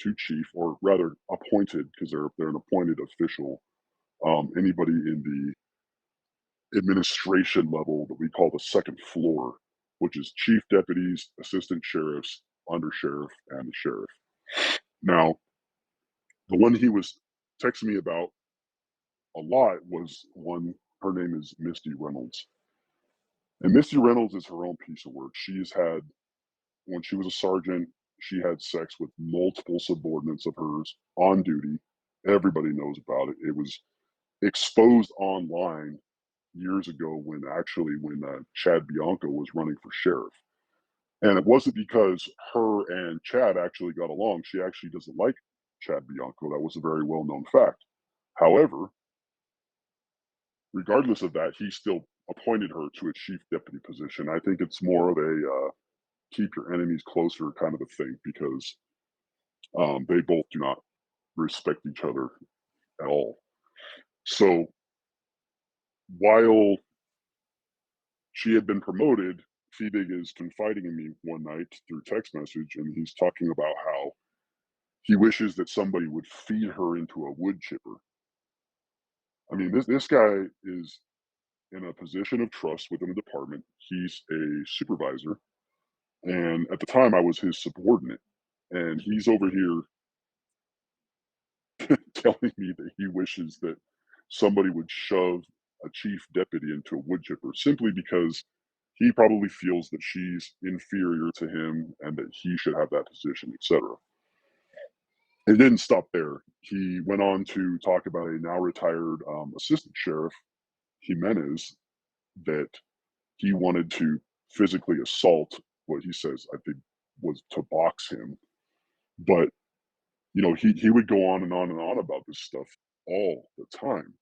to chief, or rather appointed, because they're an appointed official. Anybody in the administration level that we call the second floor, which is chief deputies, assistant sheriffs, under sheriff, and the sheriff. Now, the one he was texting me about a lot was one. Her name is Misty Reynolds, and Misty Reynolds is her own piece of work. She's had when she was a sergeant, she had sex with multiple subordinates of hers on duty. Everybody knows about it. It was exposed online years ago when Chad Bianco was running for sheriff. And it wasn't because her and Chad actually got along. She actually doesn't like Chad Bianco. That was a very well known fact. However, regardless of that, he still appointed her to a chief deputy position. I think it's more of a keep your enemies closer kind of a thing because they both do not respect each other at all. So while she had been promoted, Feebig is confiding in me one night through text message, and he's talking about how he wishes that somebody would feed her into a wood chipper. I mean, this guy is in a position of trust within the department. He's a supervisor, and at the time, I was his subordinate, and he's over here telling me that he wishes that somebody would shove a chief deputy into a wood chipper simply because he probably feels that she's inferior to him and that he should have that position, etc. It didn't stop there. He went on to talk about a now retired assistant sheriff, Jimenez, that he wanted to physically assault what he says, I think, was to box him. But, he would go on and on and on about this stuff all the time.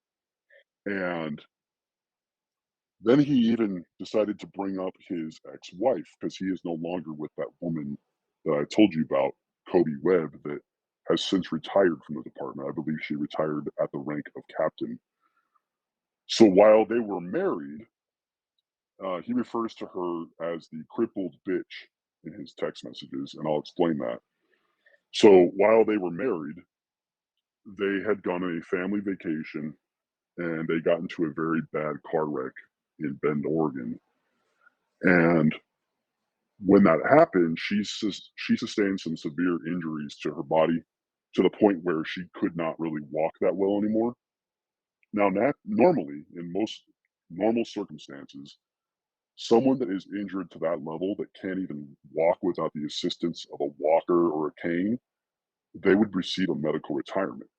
And then he even decided to bring up his ex-wife because he is no longer with that woman that I told you about, Kobe Webb, that has since retired from the department. I believe she retired at the rank of captain. So while they were married, he refers to her as the crippled bitch in his text messages, and I'll explain that. So while they were married, they had gone on a family vacation and they got into a very bad car wreck in Bend, Oregon. And when that happened, she sustained some severe injuries to her body to the point where she could not really walk that well anymore. Now, normally, in most normal circumstances, someone that is injured to that level that can't even walk without the assistance of a walker or a cane, they would receive a medical retirement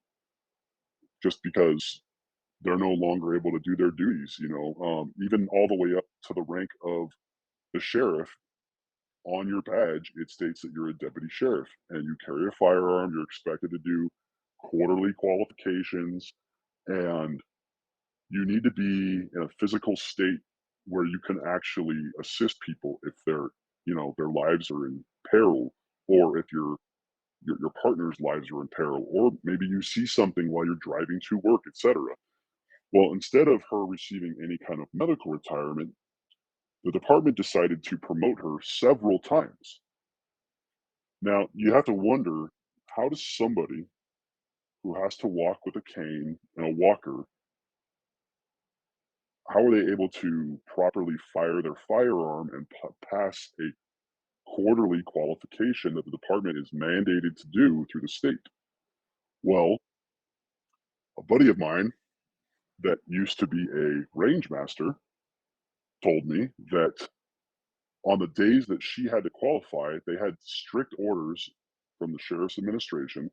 just because they're no longer able to do their duties. Even all the way up to the rank of the sheriff. On your badge, it states that you're a deputy sheriff and you carry a firearm. You're expected to do quarterly qualifications, and you need to be in a physical state where you can actually assist people if their lives are in peril, or if your partner's lives are in peril, or maybe you see something while you're driving to work, etc. Well, instead of her receiving any kind of medical retirement, the department decided to promote her several times. Now, you have to wonder, how does somebody who has to walk with a cane and a walker, how are they able to properly fire their firearm and pass a quarterly qualification that the department is mandated to do through the state? Well, a buddy of mine that used to be a range master told me that on the days that she had to qualify, they had strict orders from the sheriff's administration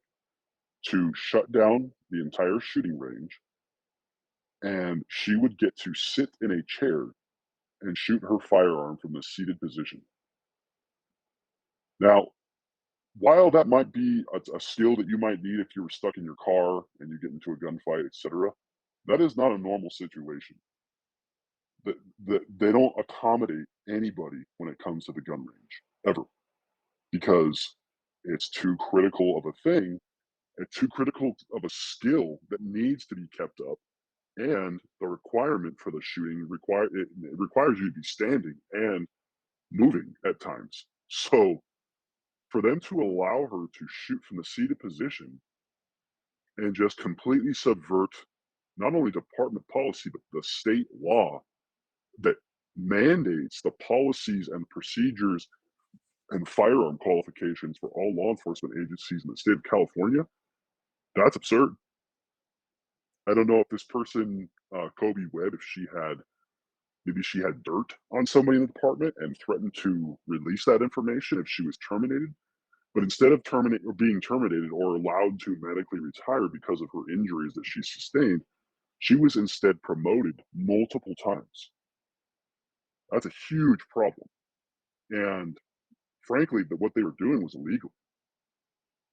to shut down the entire shooting range, and she would get to sit in a chair and shoot her firearm from the seated position. Now, while that might be a skill that you might need if you were stuck in your car and you get into a gunfight, etc., that is not a normal situation. They don't accommodate anybody when it comes to the gun range ever, because it's too critical of a thing, and too critical of a skill that needs to be kept up. And the requirement for the shooting it requires you to be standing and moving at times. So for them to allow her to shoot from the seated position and just completely subvert not only department policy but the state law that mandates the policies and procedures and firearm qualifications for all law enforcement agencies in the state of California, that's absurd. I don't know if this person, Kobe Webb, if she had maybe she had dirt on somebody in the department and threatened to release that information if she was terminated. But instead of being terminated or allowed to medically retire because of her injuries that she sustained, she was instead promoted multiple times. That's a huge problem. And frankly, what they were doing was illegal.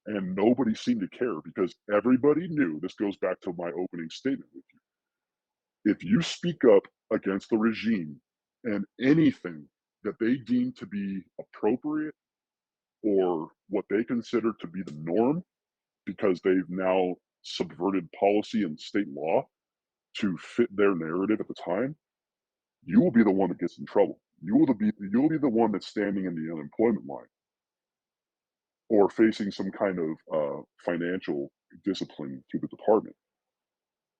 And nobody seemed to care because everybody knew, this goes back to my opening statement with you. If you speak up against the regime and anything that they deem to be appropriate or what they consider to be the norm, because they've now subverted policy and state law to fit their narrative at the time, you will be the one that gets in trouble. You will be the one that's standing in the unemployment line or facing some kind of financial discipline through the department.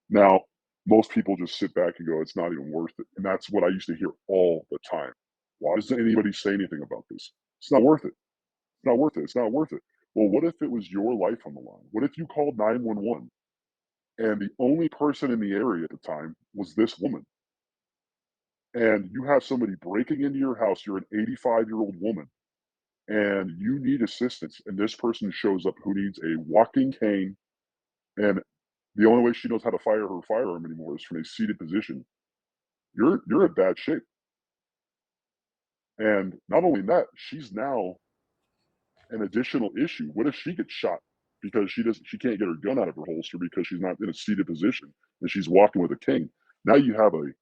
Now, most people just sit back and go, "It's not even worth it," and that's what I used to hear all the time. Why doesn't anybody say anything about this? It's not worth it. It's not worth it. It's not worth it. Well, what if it was your life on the line? What if you called 911 and the only person in the area at the time was this woman, and you have somebody breaking into your house, you're an 85-year-old woman, and you need assistance, and this person shows up who needs a walking cane, and the only way she knows how to fire her firearm anymore is from a seated position. You're in bad shape. And not only that, she's now an additional issue. What if she gets shot because she can't get her gun out of her holster because she's not in a seated position and she's walking with a cane? Now you have a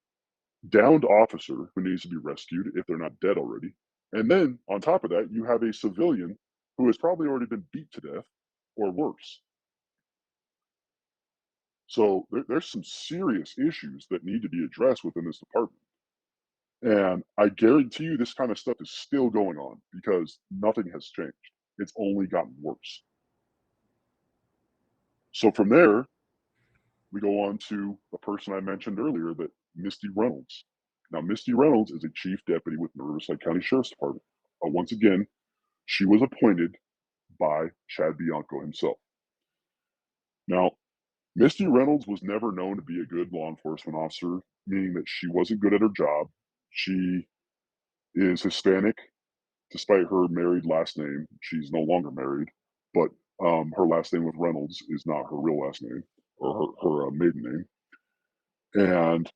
downed officer who needs to be rescued if they're not dead already. And then on top of that, you have a civilian who has probably already been beat to death or worse. So there's some serious issues that need to be addressed within this department. And I guarantee you this kind of stuff is still going on because nothing has changed. It's only gotten worse. So from there, we go on to a person I mentioned earlier, that Misty Reynolds. Now, Misty Reynolds is a chief deputy with the Riverside County Sheriff's Department. Once again, she was appointed by Chad Bianco himself. Now, Misty Reynolds was never known to be a good law enforcement officer, meaning that she wasn't good at her job. She is Hispanic, despite her married last name. She's no longer married, but her last name with Reynolds is not her real last name or her maiden name. And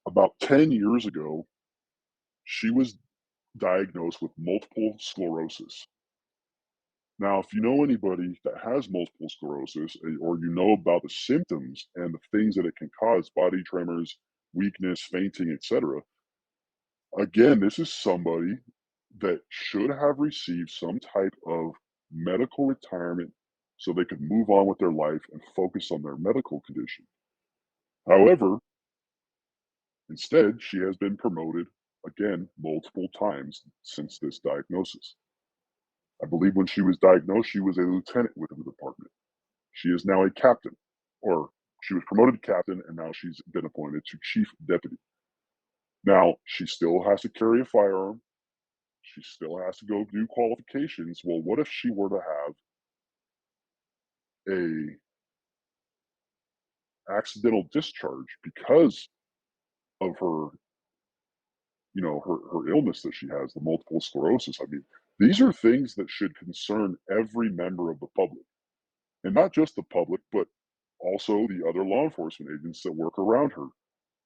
about 10 years ago, she was diagnosed with multiple sclerosis. Now, if you know anybody that has multiple sclerosis, or you know about the symptoms and the things that it can cause, body tremors, weakness, fainting, etc., again, this is somebody that should have received some type of medical retirement so they could move on with their life and focus on their medical condition. However, instead, she has been promoted again multiple times since this diagnosis. I believe when she was diagnosed, she was a lieutenant within the department. She is now a captain, or she was promoted to captain, and now she's been appointed to chief deputy. Now, she still has to carry a firearm. She still has to go do qualifications. Well, what if she were to have a accidental discharge because of her, her illness that she has, the multiple sclerosis? I mean, these are things that should concern every member of the public, and not just the public, but also the other law enforcement agents that work around her,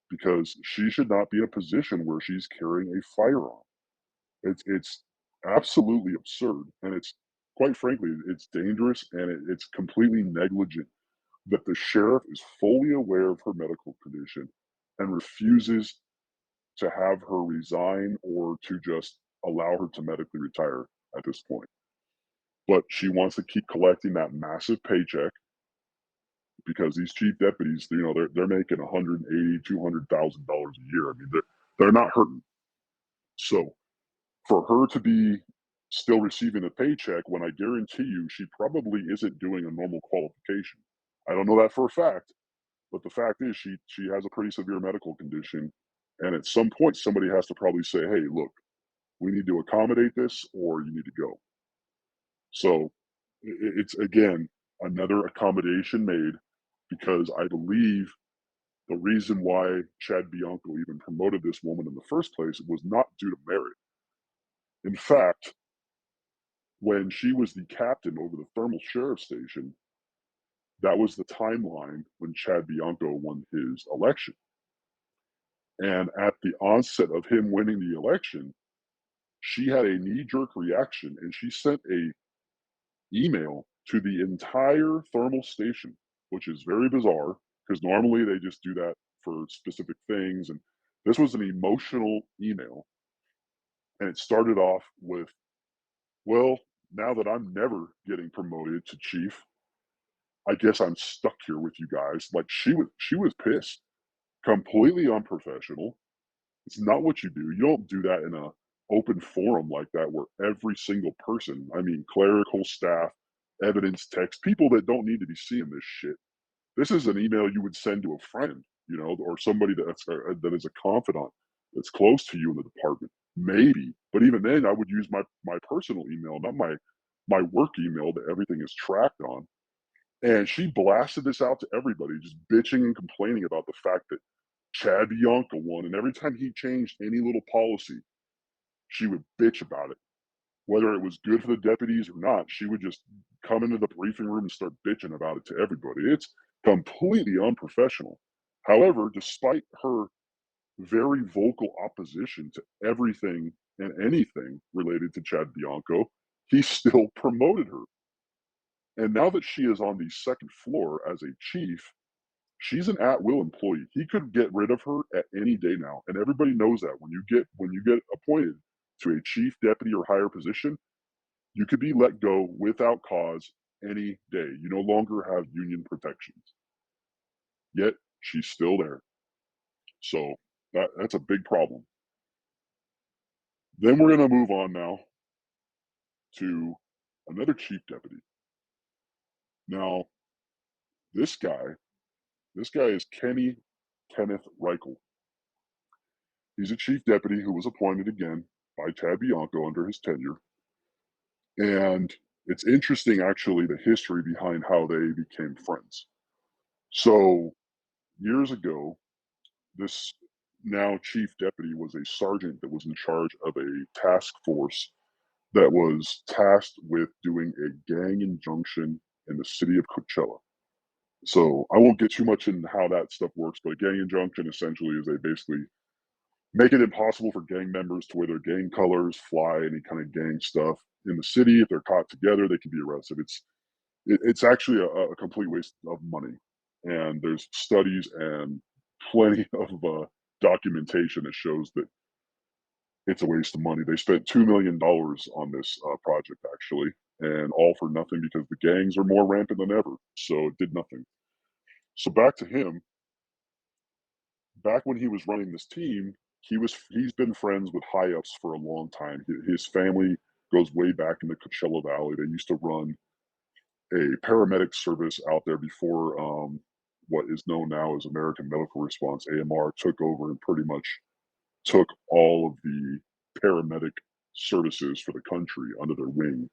because she should not be in a position where she's carrying a firearm. It's absolutely absurd, and it's, quite frankly, it's dangerous, and it's completely negligent that the sheriff is fully aware of her medical condition and refuses to have her resign or to just allow her to medically retire at this point. But she wants to keep collecting that massive paycheck because these chief deputies, they're making 180, $200,000 a year. I mean, they're not hurting. So for her to be still receiving a paycheck when I guarantee you she probably isn't doing a normal qualification. I don't know that for a fact, but the fact is she has a pretty severe medical condition, and at some point somebody has to probably say, "Hey, look, we need to accommodate this, or you need to go." So it's again another accommodation made, because I believe the reason why Chad Bianco even promoted this woman in the first place was not due to merit. In fact, when she was the captain over the thermal sheriff station, that was the timeline when Chad Bianco won his election. And at the onset of him winning the election, she had a knee-jerk reaction, and she sent a email to the entire thermal station, which is very bizarre because normally they just do that for specific things. And this was an emotional email. And it started off with, "Well, now that I'm never getting promoted to chief, I guess I'm stuck here with you guys." Like, she was pissed, completely unprofessional. It's not what you do. You don't do that in a open forum like that where every single person, I mean, clerical staff, evidence text, people that don't need to be seeing this shit. This is an email you would send to a friend, or somebody that is a confidant that's close to you in the department. Maybe, but even then, I would use my personal email, not my work email that everything is tracked on. And she blasted this out to everybody, just bitching and complaining about the fact that Chad Bianca won, and every time he changed any little policy, she would bitch about it. Whether it was good for the deputies or not, she would just come into the briefing room and start bitching about it to everybody. It's completely unprofessional. However, despite her very vocal opposition to everything and anything related to Chad Bianco, he still promoted her. And now that she is on the second floor as a chief, she's an at-will employee. He could get rid of her at any day now, and everybody knows that when you get appointed to a chief deputy or higher position, you could be let go without cause any day. You no longer have union protections. Yet she's still there. So that's a big problem. Then we're going to move on now to another chief deputy. Now, this guy, this guy is Kenneth Reichel. He's a chief deputy who was appointed again by Tad Bianco under his tenure. And it's interesting, actually, the history behind how they became friends. So, years ago, this now chief deputy was a sergeant that was in charge of a task force that was tasked with doing a gang injunction in the city of Coachella. So, I won't get too much into how that stuff works, but a gang injunction essentially is they basically make it impossible for gang members to wear their gang colors, fly any kind of gang stuff. in the city. If they're caught together, they can be arrested. It's actually a complete waste of money. And there's studies and plenty of documentation that shows that it's a waste of money. They spent $2 million on this project actually, and all for nothing because the gangs are more rampant than ever. So it did nothing. So back to him. Back when he was running this team, he's been friends with high ups for a long time. His family goes way back in the Coachella Valley. They used to run a paramedic service out there before what is known now as American Medical Response (AMR) took over and pretty much took all of the paramedic services for the country under their wing.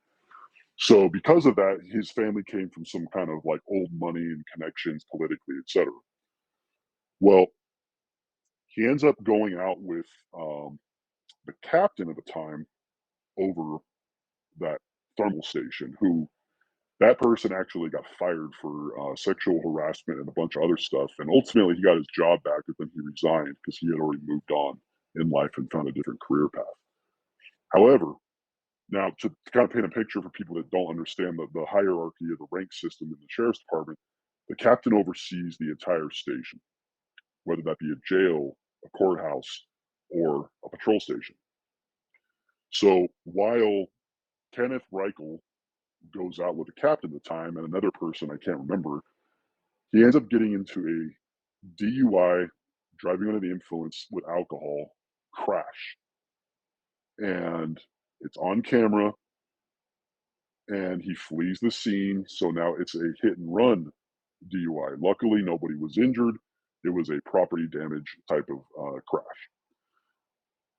So because of that, his family came from some kind of like old money and connections politically, etc. Well, he ends up going out with the captain at the time over that thermal station, who that person actually got fired for sexual harassment and a bunch of other stuff. And ultimately, he got his job back, but then he resigned because he had already moved on in life and found a different career path. However, now to kind of paint a picture for people that don't understand the hierarchy of the rank system in the sheriff's department, the captain oversees the entire station, whether that be a jail, a courthouse, or a patrol station. So while Kenneth Reichel goes out with the captain at the time and another person I can't remember, he ends up getting into a DUI, driving under the influence with alcohol, crash. And it's on camera and he flees the scene. So now it's a hit and run DUI. Luckily, nobody was injured. It was a property damage type of crash.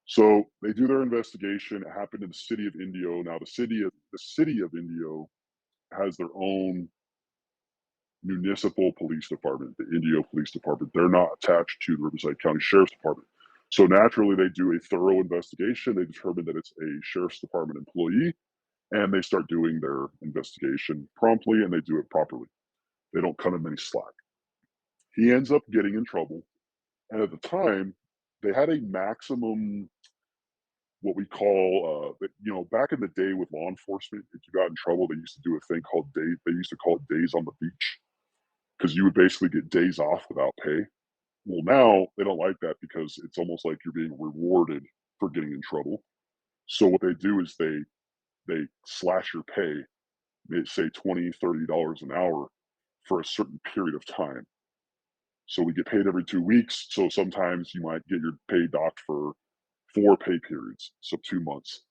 So they do their investigation. It happened in the city of Indio. Now the city of Indio has their own municipal police department, the Indio Police Department. They're not attached to the Riverside County Sheriff's Department. So naturally, they do a thorough investigation. They determine that it's a Sheriff's Department employee, and they start doing their investigation promptly, and they do it properly. They don't cut him any slack. He ends up getting in trouble, and at the time, they had a maximum what we call, back in the day with law enforcement, if you got in trouble, they used to do a thing called day. They used to call it days on the beach because you would basically get days off without pay. Well, now they don't like that because it's almost like you're being rewarded for getting in trouble. So what they do is they slash your pay, they say $20, $30 an hour for a certain period of time. So we get paid every 2 weeks. So sometimes you might get your pay docked for 4 pay periods, so 2 months.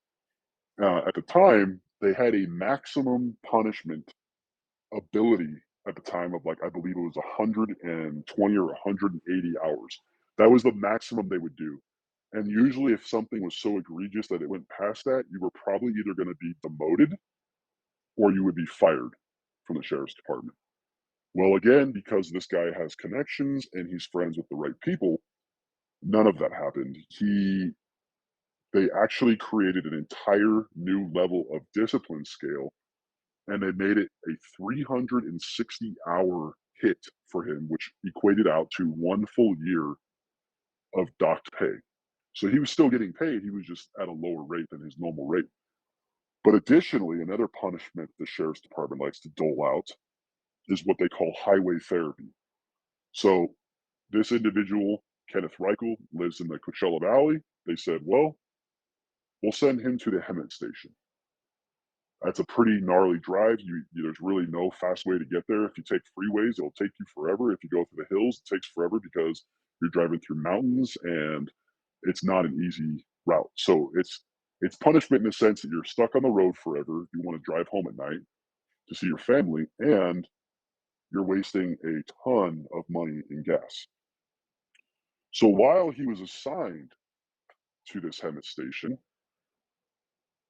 At the time, they had a maximum punishment ability at the time of like I believe it was 120 or 180 hours. That was the maximum they would do. And usually, if something was so egregious that it went past that, you were probably either going to be demoted or you would be fired from the sheriff's department. Well, again, because this guy has connections and he's friends with the right people, none of that happened. They actually created an entire new level of discipline scale and they made it a 360-hour hit for him, which equated out to 1 full year of docked pay. So he was still getting paid. He was just at a lower rate than his normal rate. But additionally, another punishment the sheriff's department likes to dole out is what they call highway therapy. So this individual, Kenneth Reichel, lives in the Coachella Valley. They said, well, we'll send him to the Hemet station. That's a pretty gnarly drive. There's really no fast way to get there. If you take freeways, it'll take you forever. If you go through the hills, it takes forever because you're driving through mountains and it's not an easy route. So it's punishment in the sense that you're stuck on the road forever. You want to drive home at night to see your family, and you're wasting a ton of money in gas. So while he was assigned to this Hemet station,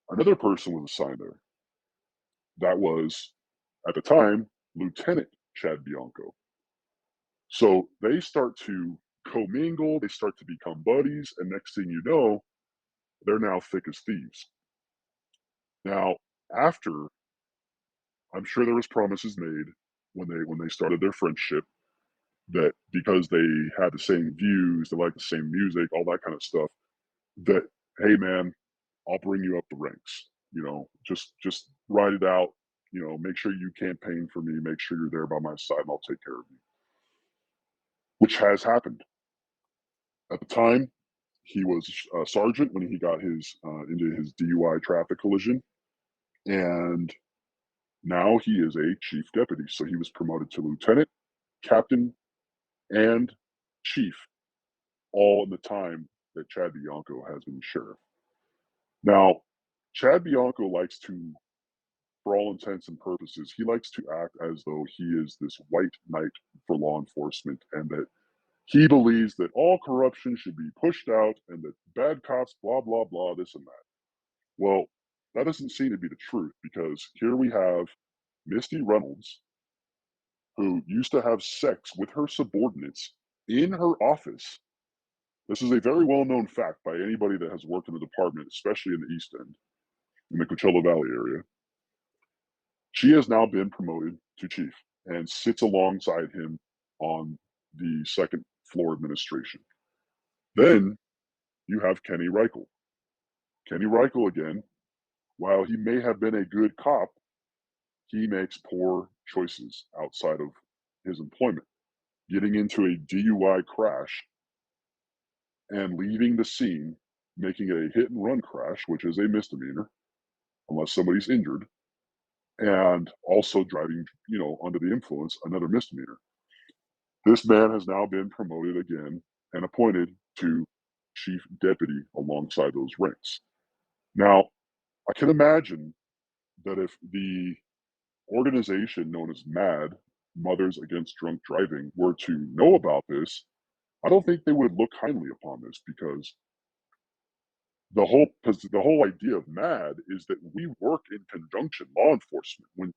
another person was assigned there. That was, at the time, Lieutenant Chad Bianco. So they start to commingle, they start to become buddies, and next thing you know, they're now thick as thieves. Now, after I'm sure there was promises made when they started their friendship that because they had the same views, they liked the same music, all that kind of stuff, that hey man, I'll bring you up the ranks. Just ride it out. Make sure you campaign for me. Make sure you're there by my side, and I'll take care of you. Which has happened. At the time, he was a sergeant when he got his into his DUI traffic collision, and now he is a chief deputy. So he was promoted to lieutenant, captain, and chief, all in the time that Chad Bianco has been sheriff. Now, Chad Bianco likes to, for all intents and purposes, he likes to act as though he is this white knight for law enforcement, and that he believes that all corruption should be pushed out and that bad cops, blah, blah, blah, this and that. Well, that doesn't seem to be the truth, because here we have Misty Reynolds, who used to have sex with her subordinates in her office. This is a very well known fact by anybody that has worked in the department, especially in the East End, in the Coachella Valley area. She has now been promoted to chief and sits alongside him on the second floor administration. Then you have Kenny Reichel. Kenny Reichel, again, while he may have been a good cop, he makes poor choices outside of his employment, getting into a DUI crash and leaving the scene, making it a hit and run crash, which is a misdemeanor unless somebody's injured, and also driving, under the influence, another misdemeanor. This man has now been promoted again and appointed to chief deputy alongside those ranks. Now, I can imagine that if the organization known as MAD, Mothers Against Drunk Driving, were to know about this, I don't think they would look kindly upon this, because the whole idea of MAD is that we work in conjunction, law enforcement.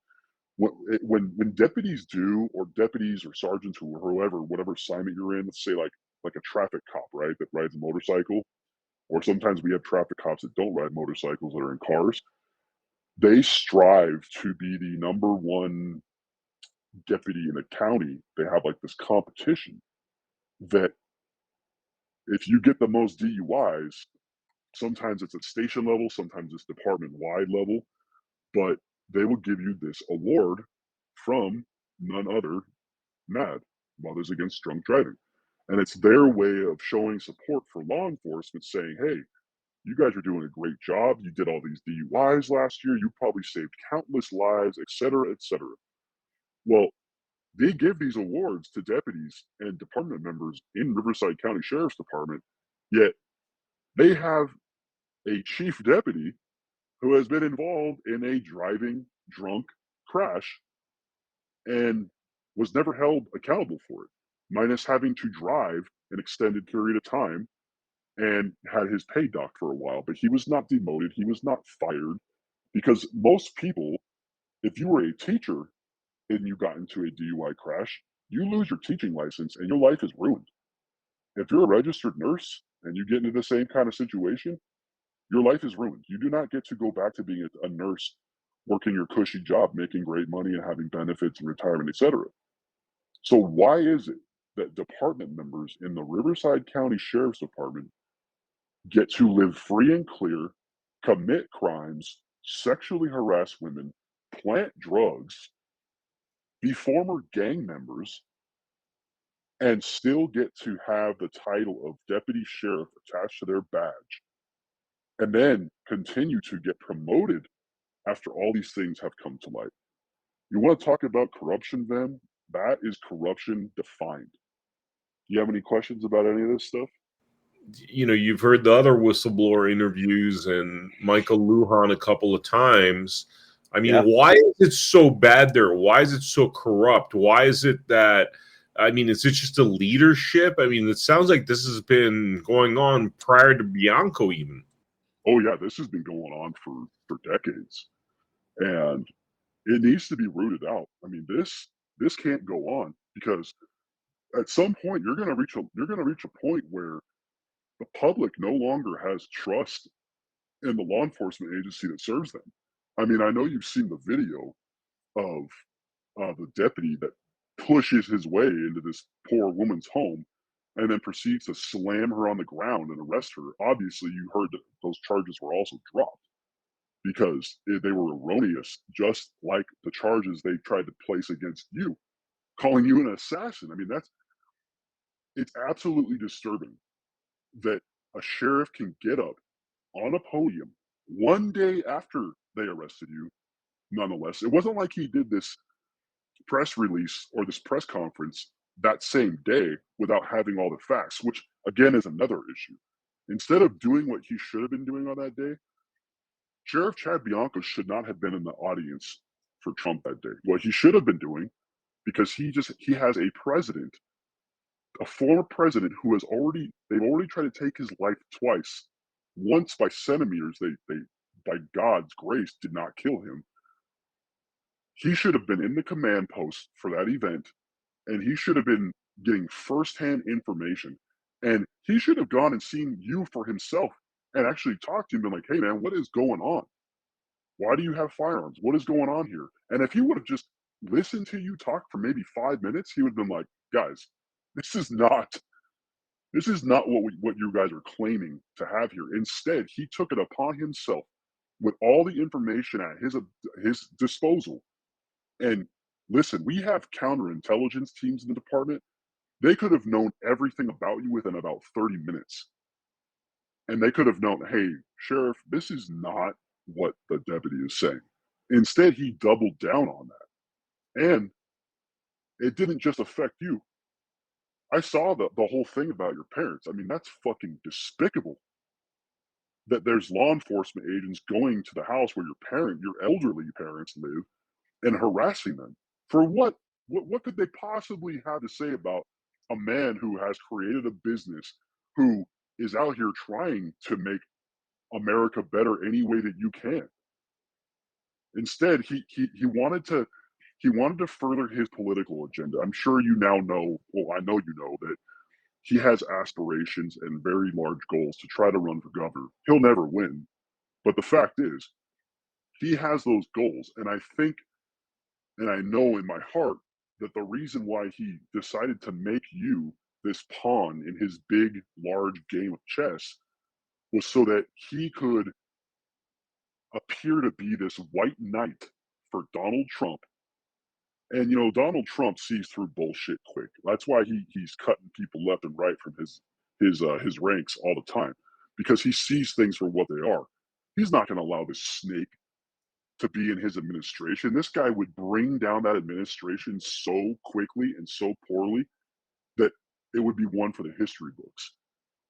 When deputies do, or deputies or sergeants, or whoever, whatever assignment you're in, let's say like a traffic cop, right, that rides a motorcycle, or sometimes we have traffic cops that don't ride motorcycles, that are in cars. They strive to be the number one deputy in the county. They have like this competition that if you get the most DUIs, sometimes it's at station level, sometimes it's department wide level, but they will give you this award from none other MAD, Mothers Against Drunk Driving. And it's their way of showing support for law enforcement, saying, hey, you guys are doing a great job. You did all these DUIs last year. You probably saved countless lives, et cetera, et cetera. Well, they give these awards to deputies and department members in Riverside County Sheriff's Department, yet they have a chief deputy who has been involved in a driving drunk crash and was never held accountable for it, minus having to drive an extended period of time, and had his pay docked for a while. But he was not demoted, he was not fired, because most people, if you were a teacher and you got into a DUI crash, you lose your teaching license and your life is ruined. If you're a registered nurse and you get into the same kind of situation, your life is ruined. You do not get to go back to being a nurse, working your cushy job, making great money and having benefits and retirement, etc. So why is it that department members in the Riverside County Sheriff's Department get to live free and clear, commit crimes, sexually harass women, plant drugs, be former gang members, and still get to have the title of deputy sheriff attached to their badge, and then continue to get promoted after all these things have come to light? You want to talk about corruption, then? That is corruption defined. Do you have any questions about any of this stuff? You've heard the other whistleblower interviews and Michael Lujan a couple of times. I mean, Yeah. why is it so bad there? Why is it so corrupt? Why is it that, I mean, is it just a leadership? I mean, it sounds like this has been going on prior to Bianco even. Oh yeah, this has been going on for decades, and it needs to be rooted out. I mean, this can't go on, because at some point you're going to reach a point where the public no longer has trust in the law enforcement agency that serves them. I mean, I know you've seen the video of the deputy that pushes his way into this poor woman's home and then proceeds to slam her on the ground and arrest her. Obviously, you heard that those charges were also dropped. because they were erroneous, just like the charges they tried to place against you, calling you an assassin. I mean, it's absolutely disturbing that a sheriff can get up on a podium one day after they arrested you. Nonetheless, it wasn't like he did this press release or this press conference that same day without having all the facts, which again is another issue. Instead of doing what he should have been doing on that day, Sheriff Chad Bianco should not have been in the audience for Trump that day. What he should have been doing, because he has a president, a former president who has they've already tried to take his life twice. Once by centimeters, they by God's grace did not kill him. He should have been in the command post for that event, and he should have been getting firsthand information. And he should have gone and seen you for himself and actually talked to him and like, hey man, what is going on? Why do you have firearms? What is going on here? And if he would have just listened to you talk for maybe 5 minutes, he would have been like, guys, this is not what you guys are claiming to have here. Instead, he took it upon himself with all the information at his disposal. And listen, we have counterintelligence teams in the department. They could have known everything about you within about 30 minutes. And they could have known, hey, Sheriff, this is not what the deputy is saying. Instead, he doubled down on that. And it didn't just affect you. I saw the whole thing about your parents. I mean, that's fucking despicable that there's law enforcement agents going to the house where your elderly parents live and harassing them. For what? What could they possibly have to say about a man who has created a business, who is out here trying to make America better any way that you can? Instead, he wanted to further his political agenda. I'm sure you now know, well, I know you know that he has aspirations and very large goals to try to run for governor. He'll never win, but the fact is, he has those goals, and I think and I know in my heart that the reason why he decided to make you this pawn in his big, large game of chess was so that he could appear to be this white knight for Donald Trump. And Donald Trump sees through bullshit quick. That's why he's cutting people left and right from his ranks all the time, because he sees things for what they are. He's not going to allow this snake to be in his administration. This guy would bring down that administration so quickly and so poorly that it would be one for the history books,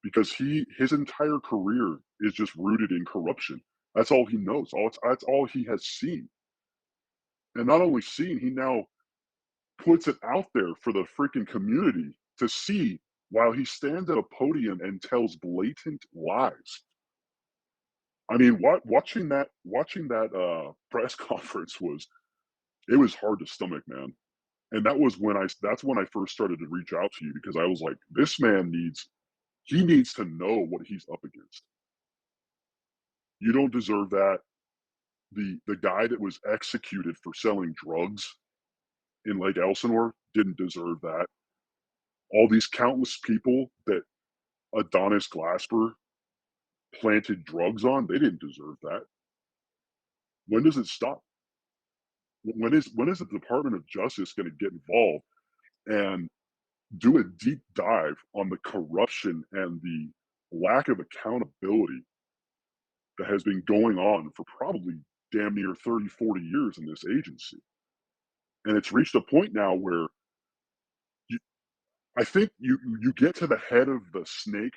because his entire career is just rooted in corruption. That's all he knows. That's all he has seen. And not only seen, he now puts it out there for the freaking community to see while he stands at a podium and tells blatant lies. I mean, watching that press conference was hard to stomach, man. And that's when I first started to reach out to you, because I was like, this man needs to know what he's up against. You don't deserve that. The guy that was executed for selling drugs in Lake Elsinore didn't deserve that. All these countless people that Adonis Glasper planted drugs on, they didn't deserve that. When does it stop? When is the Department of Justice going to get involved and do a deep dive on the corruption and the lack of accountability that has been going on for probably damn near 30, 40 years in this agency? And it's reached a point now where you, I think you get to the head of the snake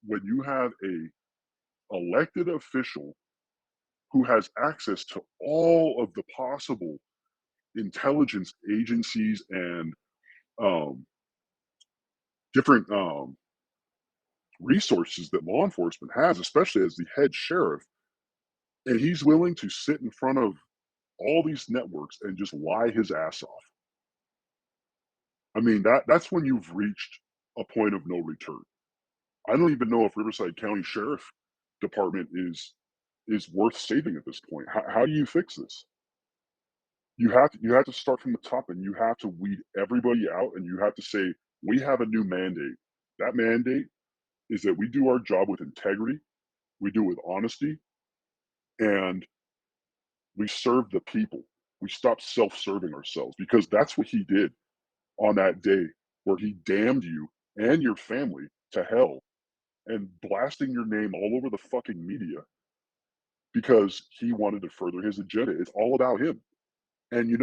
when you have a elected official who has access to all of the possible intelligence agencies and um, different resources that law enforcement has, especially as the head sheriff, and he's willing to sit in front of all these networks and just lie his ass off. I mean, that's when you've reached a point of no return. I don't even know if Riverside County Sheriff Department is worth saving at this point. How do you fix this? You have to start from the top, and you have to weed everybody out, and you have to say, we have a new mandate. That mandate is that we do our job with integrity, we do it with honesty, and We serve the people. We stop self-serving ourselves, because that's what he did on that day where he damned you and your family to hell and blasting your name all over the fucking media because he wanted to further his agenda. It's all about him. And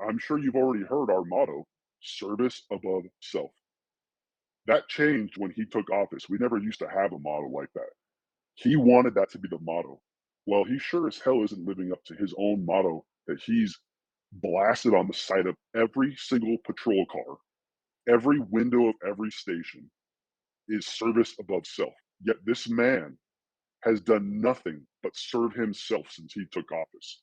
I'm sure you've already heard our motto, service above self. That changed when he took office. We never used to have a motto like that. He wanted that to be the motto. Well, he sure as hell isn't living up to his own motto that he's blasted on the side of every single patrol car. Every window of every station is service above self. Yet this man has done nothing but serve himself since he took office.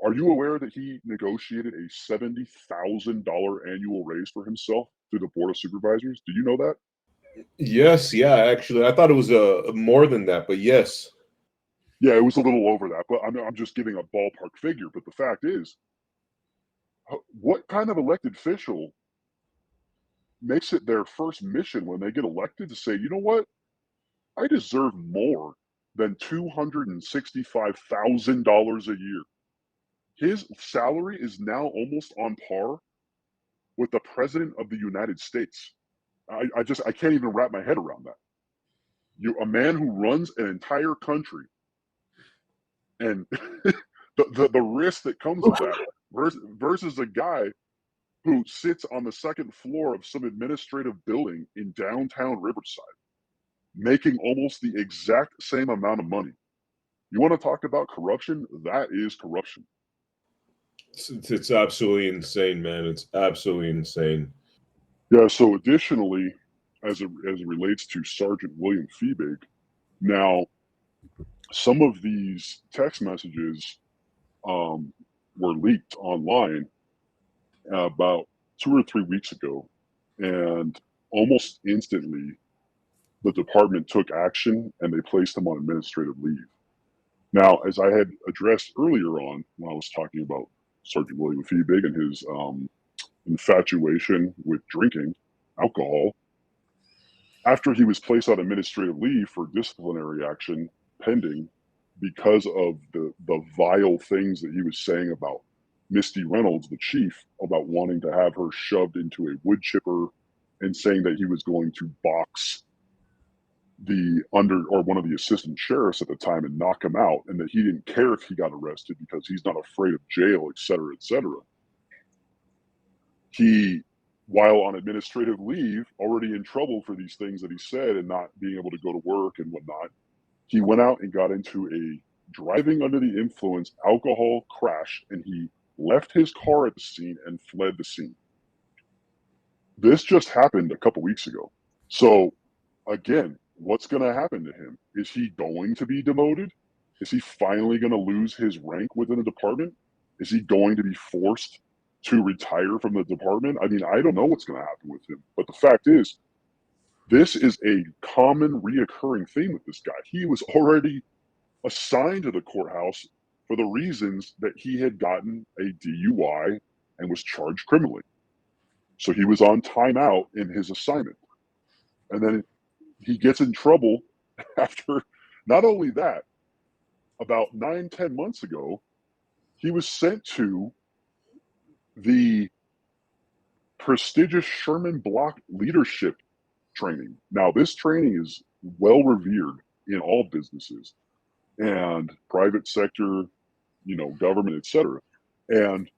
Are you aware that he negotiated a $70,000 annual raise for himself through the Board of Supervisors? Do you know that? Yes, yeah, actually, I thought it was more than that, but yes. Yeah, it was a little over that, but I'm just giving a ballpark figure. But the fact is, what kind of elected official makes it their first mission when they get elected to say, you know what, I deserve more than $265,000 a year? His salary is now almost on par with the president of the United States. I can't even wrap my head around that. A man who runs an entire country, and the risk that comes with that versus a guy who sits on the second floor of some administrative building in downtown Riverside, making almost the exact same amount of money. You want to talk about corruption? That is corruption. It's absolutely insane, man. It's absolutely insane. Yeah. So additionally, as it relates to Sergeant William Feebig, now some of these text messages um, were leaked online about 2 or 3 weeks ago, and almost instantly the department took action and they placed him on administrative leave. Now, as I had addressed earlier on when I was talking about Sergeant William Feebig and his infatuation with drinking alcohol, after he was placed on administrative leave for disciplinary action pending because of the vile things that he was saying about Misty Reynolds, the chief, about wanting to have her shoved into a wood chipper and saying that he was going to box the under or one of the assistant sheriffs at the time and knock him out, and that he didn't care if he got arrested because he's not afraid of jail, et cetera, et cetera. He, while on administrative leave, already in trouble for these things that he said and not being able to go to work and whatnot, he went out and got into a driving under the influence alcohol crash, and he left his car at the scene and fled the scene. This just happened a couple weeks ago. So again, what's going to happen to him? Is he going to be demoted? Is he finally going to lose his rank within the department? Is he going to be forced to retire from the department? I mean, I don't know what's going to happen with him. But the fact is, this is a common reoccurring theme with this guy. He was already assigned to the courthouse for the reasons that he had gotten a DUI and was charged criminally. So he was on timeout in his assignment. And then he gets in trouble after, not only that, about 9, 10 months ago, he was sent to the prestigious Sherman Block leadership training. Now, this training is well revered in all businesses and private sector, government, etc. And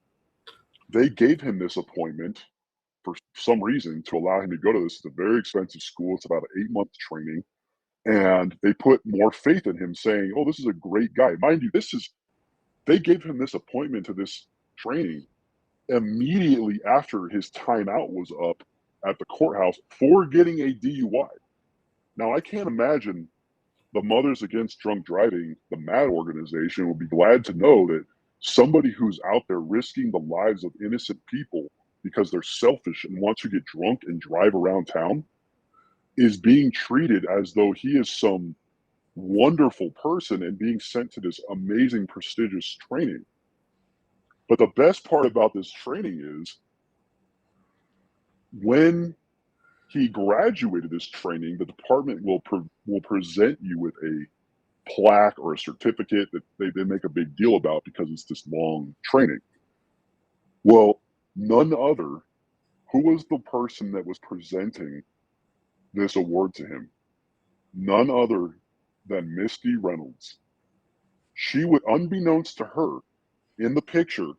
they gave him this appointment for some reason to allow him to go to this. It's a very expensive school. It's about an 8-month training. And they put more faith in him, saying, oh, this is a great guy. Mind you, they gave him this appointment to this training immediately after his timeout was up at the courthouse for getting a DUI. Now, I can't imagine the Mothers Against Drunk Driving, the MAD organization, will be glad to know that somebody who's out there risking the lives of innocent people because they're selfish and want to get drunk and drive around town is being treated as though he is some wonderful person and being sent to this amazing, prestigious training. But the best part about this training is when he graduated this training, the department will present you with a plaque or a certificate that they make a big deal about because it's this long training. Well, none other, who was the person that was presenting this award to him? None other than Misty Reynolds. She would, unbeknownst to her, in the picture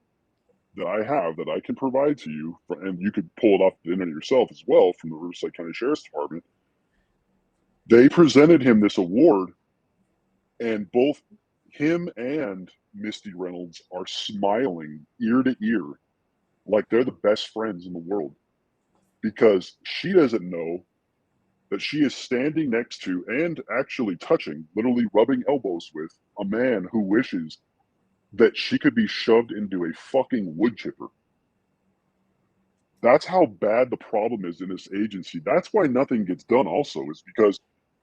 that I have that I can provide to you, and you could pull it off the internet yourself as well from the Riverside County Sheriff's Department, they presented him this award, and both him and Misty Reynolds are smiling ear to ear like they're the best friends in the world, because she doesn't know that she is standing next to and actually touching, literally rubbing elbows with, a man who wishes that she could be shoved into a fucking wood chipper. That's how bad the problem is in this agency. That's why nothing gets done also, is because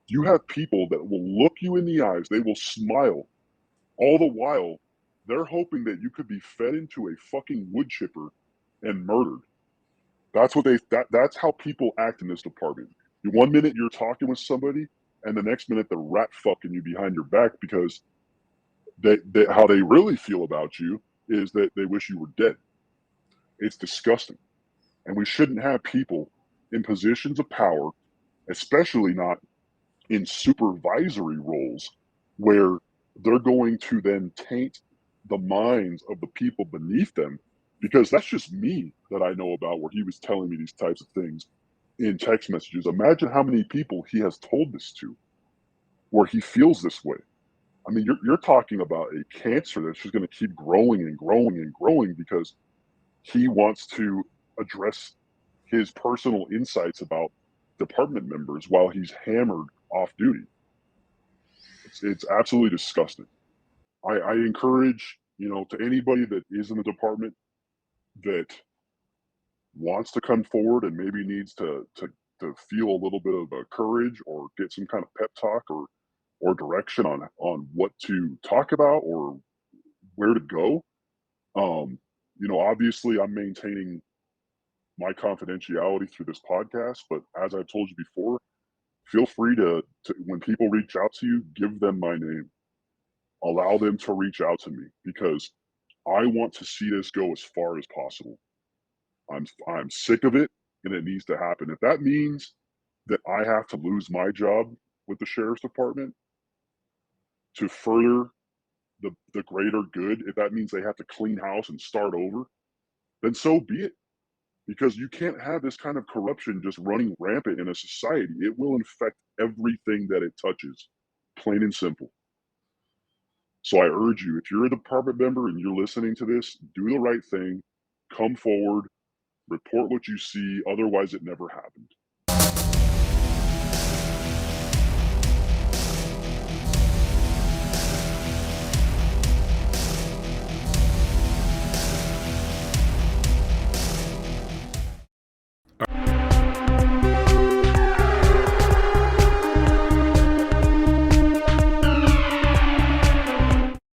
you have people that will look you in the eyes, they will smile, all the while they're hoping that you could be fed into a fucking wood chipper and murdered. That's how people act in this department. One minute you're talking with somebody, and the next minute they're rat fucking you behind your back, because how they really feel about you is that they wish you were dead. It's disgusting. And we shouldn't have people in positions of power, especially not in supervisory roles, where they're going to then taint the minds of the people beneath them. Because that's just me that I know about, where he was telling me these types of things in text messages. Imagine how many people he has told this to, where he feels this way. I mean, you're talking about a cancer that's just going to keep growing and growing and growing because he wants to address his personal insights about department members while he's hammered off duty. It's absolutely disgusting. I encourage, to anybody that is in the department that wants to come forward and maybe needs to feel a little bit of courage, or get some kind of pep talk, or direction on what to talk about or where to go. Obviously I'm maintaining my confidentiality through this podcast, but as I've told you before, feel free to when people reach out to you, give them my name. Allow them to reach out to me, because I want to see this go as far as possible. I'm sick of it, and it needs to happen. If that means that I have to lose my job with the sheriff's department to further the greater good, if that means they have to clean house and start over, then so be it. Because you can't have this kind of corruption just running rampant in a society. It will infect everything that it touches, plain and simple. So I urge you, if you're a department member and you're listening to this, do the right thing, come forward, report what you see, otherwise it never happened.